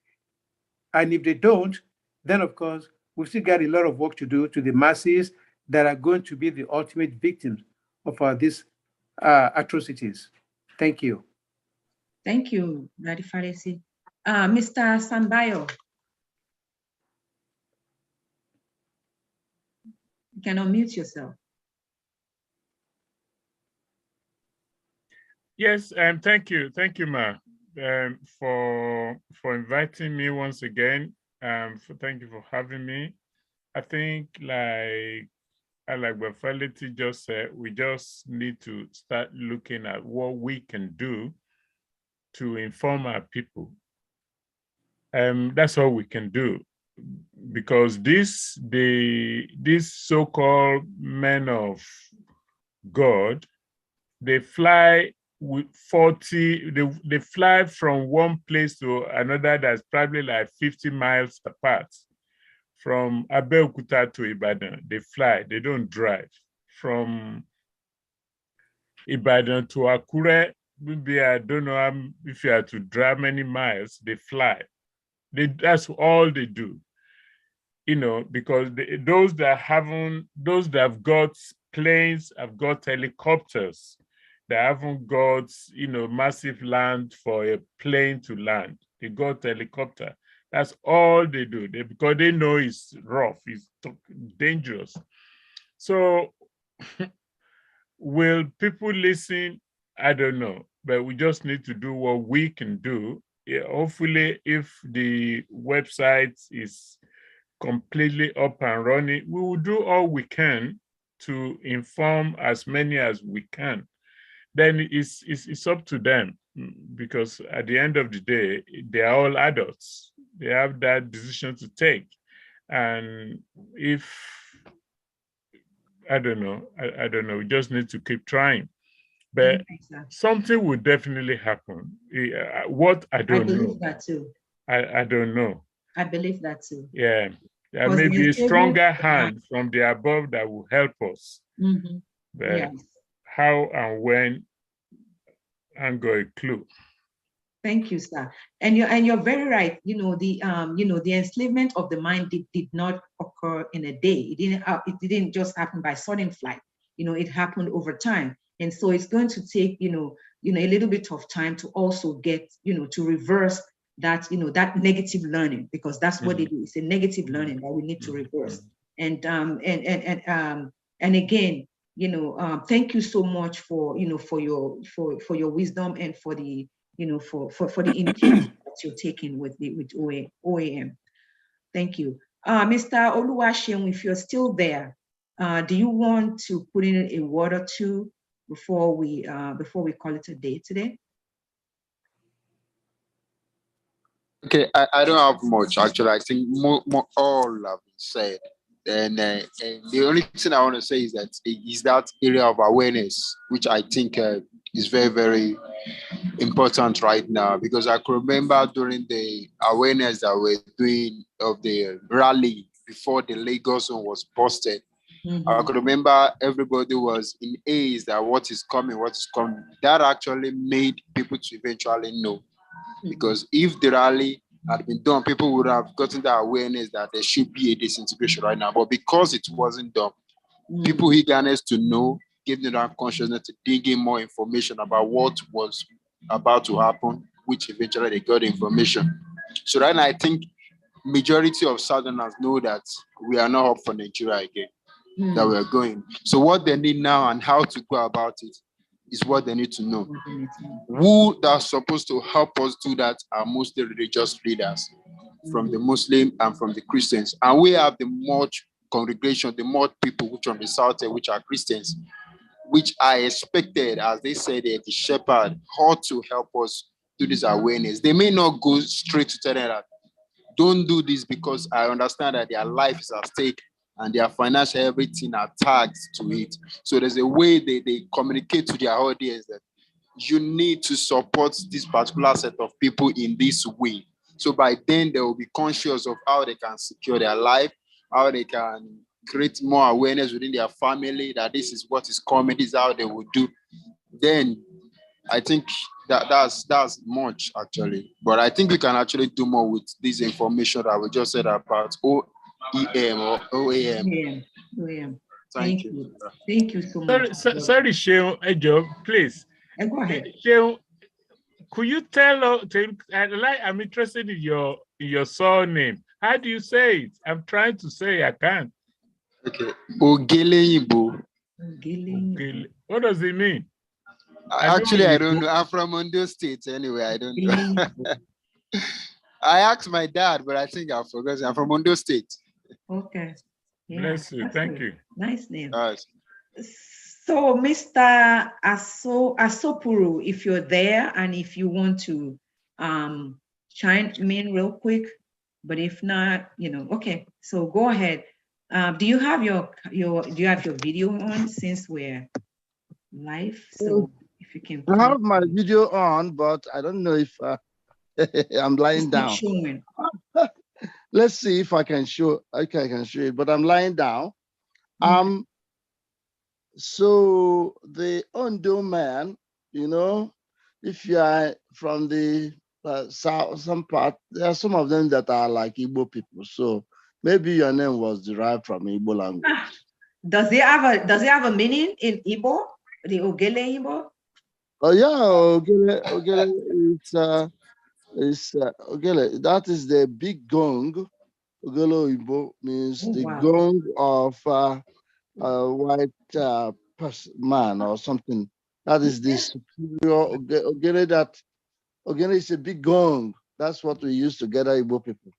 And if they don't, then of course, we've still got a lot of work to do to the masses that are going to be the ultimate victims of these atrocities. Thank you. Thank you, Daddy Faleti. Mr. Sambayo. You can unmute yourself. Yes, thank you, ma, for inviting me once again. Thank you for having me. I think like Faleti just said, we just need to start looking at what we can do to inform our people. That's all we can do, because these so-called men of God, they fly with 40, they fly from one place to another that's probably like 50 miles apart. From Abeokuta to Ibadan, they fly, they don't drive. From Ibadan to Akure, maybe I don't know if you have to drive many miles, they fly. That's all they do. Because those that have got planes, have got helicopters, they haven't got, massive land for a plane to land. They got helicopter. That's all they do. Because they know it's rough, it's dangerous. So will people listen? I don't know. But we just need to do what we can do. Yeah, hopefully, if the website is completely up and running. We will do all we can to inform as many as we can. Then it's up to them, because at the end of the day, they are all adults. They have that decision to take. And if, I don't know, we just need to keep trying. But something will definitely happen. What, I don't know. I believe that too. I don't know. I believe that too. Yeah. There may be a stronger hand from the above that will help us. Mm-hmm. But yes. How and when, I ain't got a clue. Thank you, sir. And you're very right. The enslavement of the mind did not occur in a day. It didn't just happen by sudden flight. It happened over time. And so it's going to take, a little bit of time to also get, to reverse that, that negative learning, because that's what it is. It's a negative learning that we need to reverse. And again, thank you so much for, for your wisdom and for the, for the input that you're taking with OAM. Thank you. Mr. Oluwaseun, if you're still there, do you want to put in a word or two before we call it a day today? Okay, I don't have much actually. I think more all have been said. And the only thing I want to say is that area of awareness, which I think is very, very important right now, because I could remember during the awareness that we're doing of the rally before the Lagos one was busted. Mm-hmm. I could remember everybody was in haze that what is coming. That actually made people to eventually know. Because if the rally had been done, people would have gotten the awareness that there should be a disintegration right now. But because it wasn't done, people eagerness to know, gave them that consciousness to dig in more information about what was about to happen, which eventually they got information. So right now, I think majority of Southerners know that we are not up for Nigeria again, that we are going. So what they need now and how to go about it is what they need to know. Who that's supposed to help us do that are mostly religious leaders from the Muslim and from the Christians. And we have the much congregation, the more people which are on the south, which are Christians, which I expected, as they said, the shepherd, how to help us do this awareness. They may not go straight to tell them that, don't do this, because I understand that their life is at stake and their financial everything are tagged to it. So there's a way they communicate to their audience that you need to support this particular set of people in this way. So by then they will be conscious of how they can secure their life, how they can create more awareness within their family that this is what is coming, this is how they will do. Then I think that's much actually. But I think we can actually do more with this information that we just said about OEM or OAM. OAM. Thank you. Thank you so much. Sorry, Sheon Ejo, please. Go ahead. Sheon, could you tell? I'm interested in your surname. How do you say it? I'm trying to say I can't. Okay. Ogele-Igbo. What does it mean? Actually, I don't know. I'm from Ondo State anyway. I don't know. I asked my dad, but I think I forgot. I'm from Ondo State. Okay. Yeah, bless you. Thank you. Nice name. All right. So, Mr. Asopuru, if you're there and if you want to chime in real quick, but if not, okay. So go ahead. Do you have your video on since we're live? So if you can. I have my video on, but I don't know if I'm lying down. Let's see if I can show. Okay, I can show it, but I'm lying down. So the Ondo man, if you are from the south, some part, there are some of them that are like Igbo people. So maybe your name was derived from Igbo language. Does it have a meaning in Igbo? The Ogele-Igbo? Oh yeah, Ogele. It's Ogele. That is the big gong. Ogele-Igbo means the gong of a white man or something. That is the superior Ogele. Ogele is a big gong. That's what we use to gather Igbo people.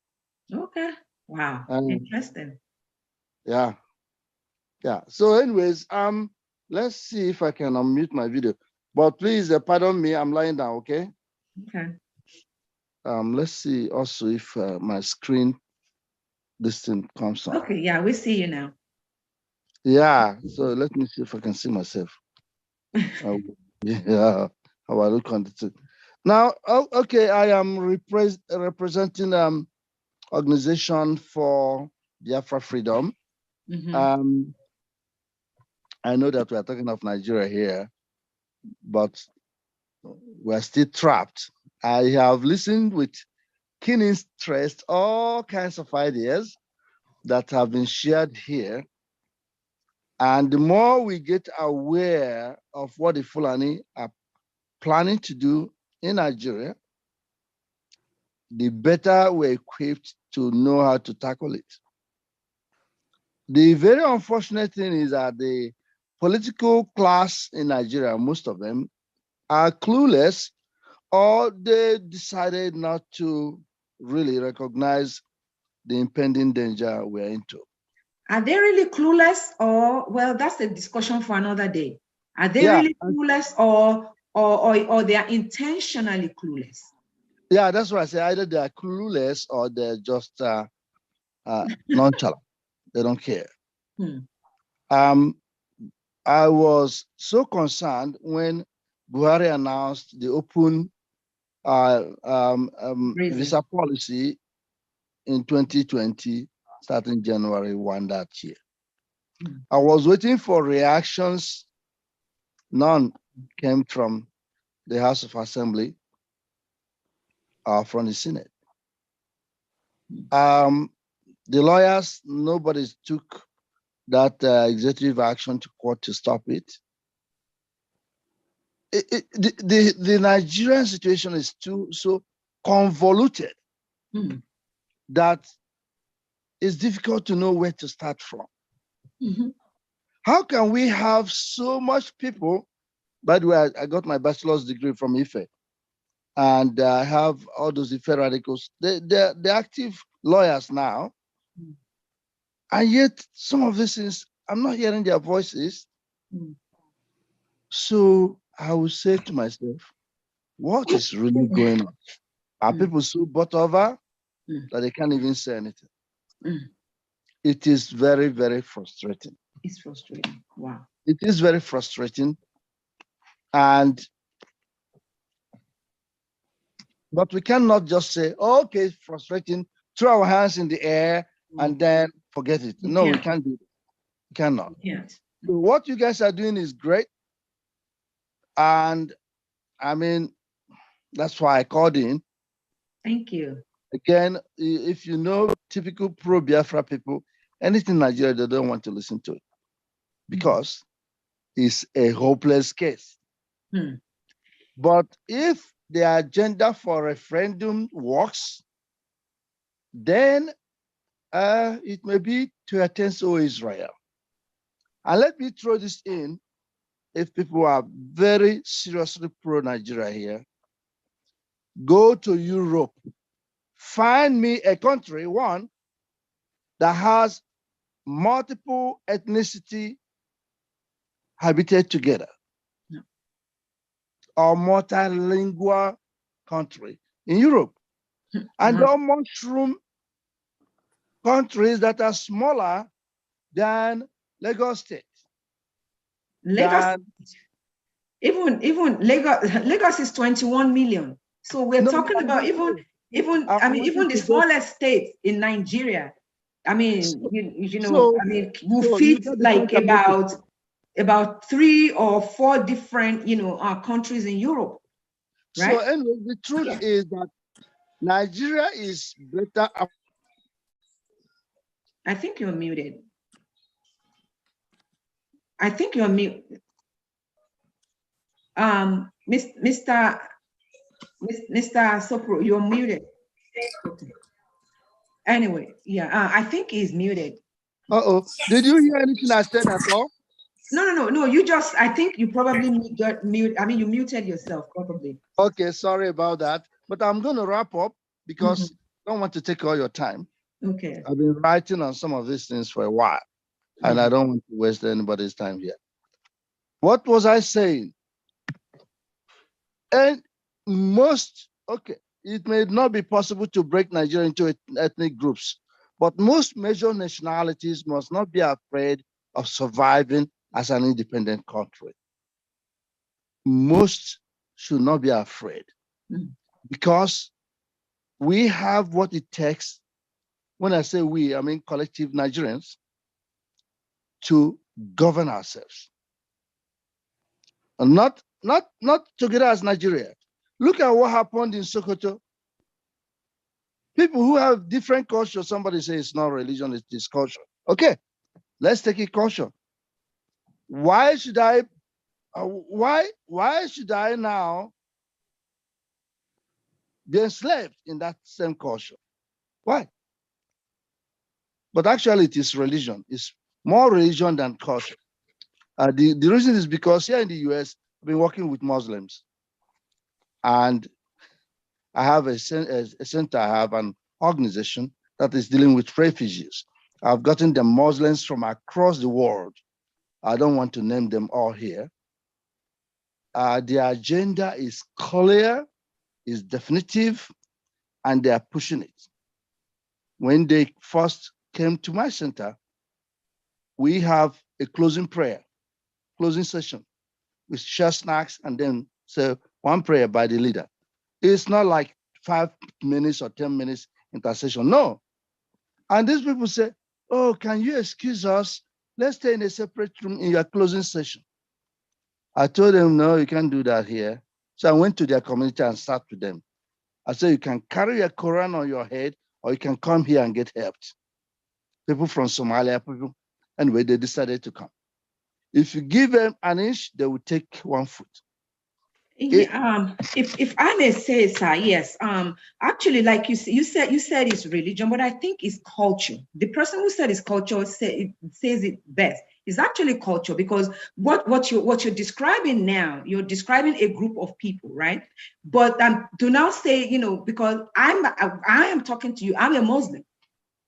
Okay. Wow, interesting. Yeah. So anyways, let's see if I can unmute my video. But please pardon me, I'm lying down, okay? Okay. Let's see also if my screen, this thing comes on. Okay, yeah, we see you now. Yeah, so let me see if I can see myself. Yeah, how I look on the thing. Now, okay, I am representing Organization for Biafra Freedom. Mm-hmm. I know that we are talking of Nigeria here, but we're still trapped. I have listened with keen interest all kinds of ideas that have been shared here. And the more we get aware of what the Fulani are planning to do in Nigeria, the better we're equipped to know how to tackle it. The very unfortunate thing is that the political class in Nigeria, most of them, are clueless, or they decided not to really recognize the impending danger we're into. Are they really clueless, or, well, that's a discussion for another day. Are they really clueless, or they are intentionally clueless? Yeah, that's what I say. Either they are clueless or they're just nonchalant. They don't care. I was so concerned when Buhari announced the open visa policy in 2020, starting January 1 that year. I was waiting for reactions. None came from the House of Assembly or from the Senate. The lawyers, nobody took that executive action to court to stop it. The Nigerian situation is so convoluted that it's difficult to know where to start from. How can we have so much people? By the way, I got my bachelor's degree from IFE, and I have all those IFE radicals. They're active lawyers now, and yet some of these things, I'm not hearing their voices. So I will say to myself, what is really going on? Are people so bought over that they can't even say anything? It is very, very frustrating. It's frustrating. Wow. It is very frustrating. But we cannot just say, oh, okay, it's frustrating, throw our hands in the air and then forget it. No, we can't do it. We cannot. So what you guys are doing is great. And I mean, that's why I called in. Thank you. Again, if you know typical pro-Biafra people, anything in Nigeria, they don't want to listen to it because it's a hopeless case. But if the agenda for referendum works, then it may be to attend to Israel. And let me throw this in, if people are very seriously pro-Nigeria here, go to Europe. Find me a country, one, that has multiple ethnicity habited together, or multilingual country in Europe. And all mushroom countries that are smaller than Lagos State. Lagos, even Lagos is 21 million. So we're talking about even the smallest states in Nigeria. I mean, will fit like about 3 or 4 different, countries in Europe, right? So anyway, the truth is that Nigeria is better. I think you're muted. I think you're muted. Mr. Sopro, you're muted. Anyway, I think he's muted. Did you hear anything I said at all? No. You just, I think you probably got mute. I mean, you muted yourself probably. Okay, sorry about that. But I'm going to wrap up because I don't want to take all your time. Okay. I've been writing on some of these things for a while, and I don't want to waste anybody's time here. What was I saying? And it may not be possible to break Nigeria into ethnic groups, but most major nationalities must not be afraid of surviving as an independent country. Most should not be afraid because we have what it takes. When I say we, I mean collective Nigerians, to govern ourselves. And not together as Nigeria. Look at what happened in Sokoto. People who have different culture, somebody says it's not religion, it's culture. Okay, let's take it culture. Why should I now be enslaved in that same culture? Why? But actually it is religion. It's more religion than culture. The reason is because here in the US, I've been working with Muslims. And I have a center, I have an organization that is dealing with refugees. I've gotten the Muslims from across the world. I don't want to name them all here. The agenda is clear, is definitive, and they are pushing it. When they first came to my center, we have a closing prayer, closing session. We share snacks and then say one prayer by the leader. It's not like 5 minutes or 10 minutes intercession, no. And these people say, oh, can you excuse us? Let's stay in a separate room in your closing session. I told them, no, you can't do that here. So I went to their community and sat with them. I said, you can carry your Quran on your head or you can come here and get helped. People from Somalia, anyway, they decided to come. If you give them an inch, they will take 1 foot. Yeah, if I may say, sir, yes. Actually, like you said it's religion, but I think it's culture. The person who said it's culture says it best. It's actually culture, because what you're describing now, you're describing a group of people, right? But to now say, because I am talking to you, I'm a Muslim.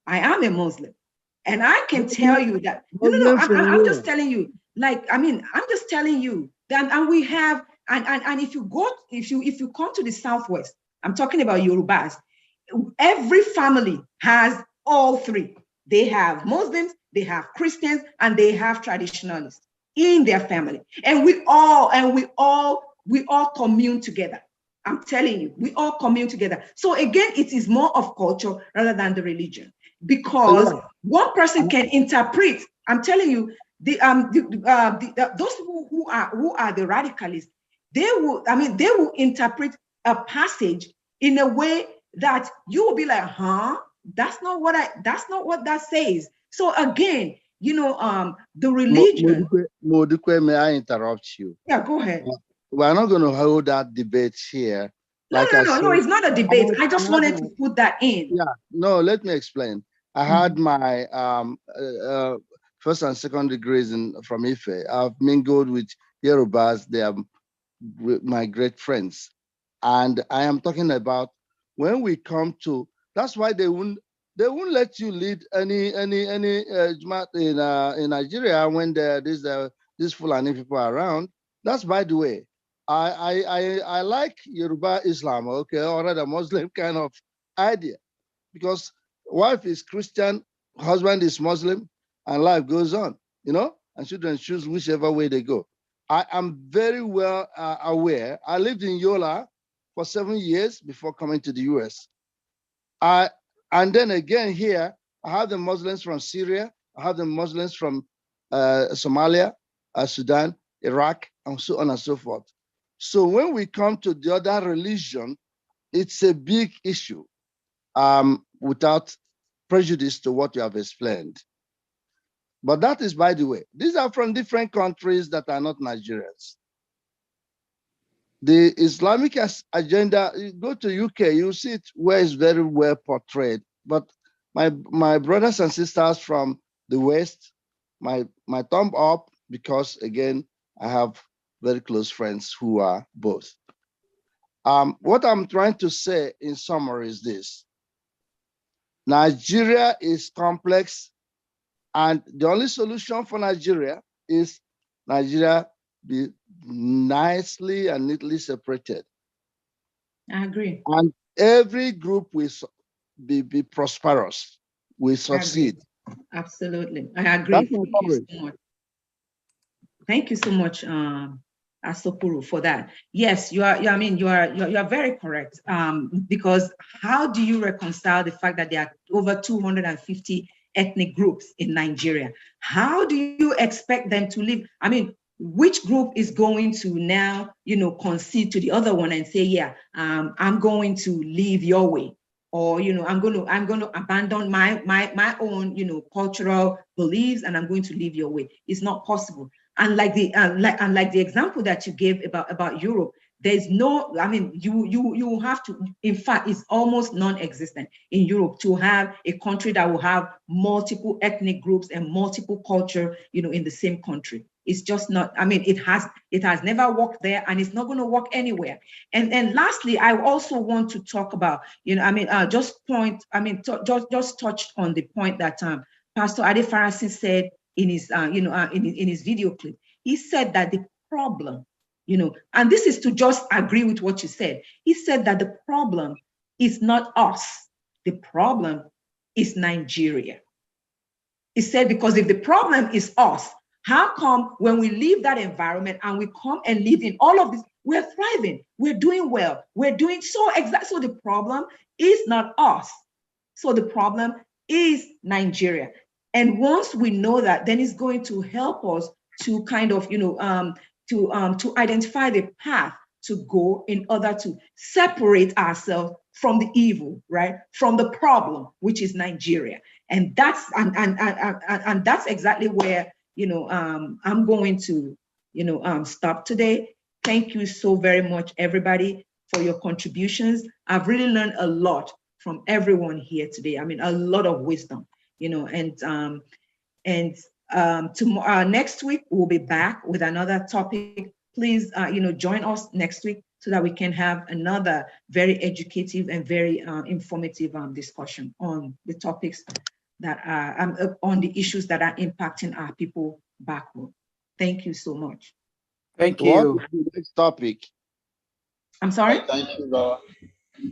I am a Muslim, and I can tell you that. No, I'm just telling you. I'm just telling you that, and we have. And if you come to the Southwest, I'm talking about Yorubas, every family has all three. They have Muslims, they have Christians, and they have traditionalists in their family. And we all commune together. I'm telling you, we all commune together. So again, it is more of culture rather than the religion, because one person can interpret. I'm telling you, those people who are the radicalists, they will interpret a passage in a way that you will be like, huh? That's not what that says. So again, the religion. Modukwe, may I interrupt you? Yeah, go ahead. We're not going to hold that debate here. No, it's not a debate. I just wanted to put that in. Yeah, no, let me explain. I had my first and second degrees from Ife. I've mingled with Yorubas. They are my great friends. And I am talking about when we come to, that's why they won't let you lead any Jamaat in Nigeria when these Fulani people are around. That's by the way. I like Yoruba Islam, okay, or rather Muslim kind of idea, because wife is Christian, husband is Muslim, and life goes on, and children choose whichever way they go. I am very well aware. I lived in Yola for 7 years before coming to the US. And then again here, I have the Muslims from Syria, I have the Muslims from Somalia, Sudan, Iraq, and so on and so forth. So when we come to the other religion, it's a big issue without prejudice to what you have explained. But that is, by the way, these are from different countries that are not Nigerians. The Islamic agenda, you go to UK, you see it where it's very well portrayed. But my brothers and sisters from the West, my thumb up, because again, I have very close friends who are both. What I'm trying to say in summary is this. Nigeria is complex, and the only solution for Nigeria is Nigeria be nicely and neatly separated. I agree. And every group will be prosperous, will succeed. Absolutely. I agree. That's Thank you so much. Thank you so much, Asopuru, for that. Yes, you are very correct. Because how do you reconcile the fact that there are over 250 ethnic groups in Nigeria? How do you expect them to live? I mean, which group is going to now, concede to the other one and say, yeah, I'm going to live your way, or I'm going to abandon my own cultural beliefs, and I'm going to live your way? It's not possible. And like the example that you gave about Europe, there's no, I mean, you have to, in fact, it's almost non-existent in Europe to have a country that will have multiple ethnic groups and multiple culture, in the same country. It's just not, I mean, it has never worked there, and it's not going to work anywhere. And lastly, I also want to talk about, just touched on the point that Pastor Ade Farasin said in his, in his video clip. He said that the problem, and this is to just agree with what you said. He said that the problem is not us. The problem is Nigeria. He said, because if the problem is us, how come when we leave that environment and we come and live in all of this, we're thriving, we're doing well, we're doing so exactly. So the problem is not us. So the problem is Nigeria. And once we know that, then it's going to help us to kind of, to identify the path to go in order to separate ourselves from the evil, right? From the problem, which is Nigeria. And that's and that's exactly where I'm going to stop today. Thank you so very much, everybody, for your contributions. I've really learned a lot from everyone here today. I mean, a lot of wisdom, tomorrow, next week we'll be back with another topic. Please, join us next week so that we can have another very educative and very informative discussion on the topics that are on the issues that are impacting our people back home. Thank you so much. Thank you. What's the next topic? I'm sorry? Thank you, Baba.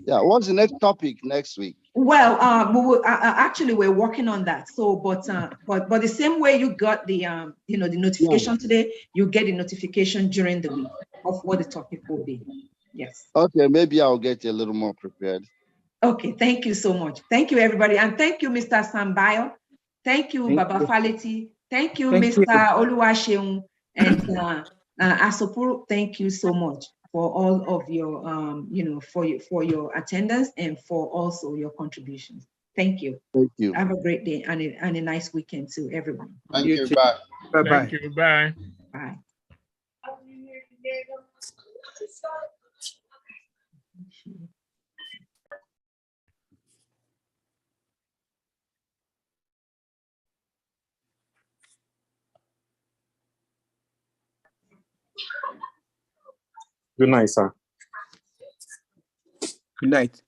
Yeah, what's the next topic next week? Well, we will, actually we're working on that. So, but the same way you got the the notification today, you get the notification during the week of what the topic will be. Yes. Okay, maybe I'll get a little more prepared. Okay, thank you so much. Thank you, everybody, and thank you, Mr. Sambayo. Thank you, Baba Faleti. Thank you, Mr. Oluwaseun, and Asopuru. Thank you so much for all of your for your attendance and for also your contributions. Thank you. Thank you. Have a great day and a nice weekend to everyone. Thank you. Bye. Bye-bye. Thank you. Bye. Bye. Good night, sir. Good night.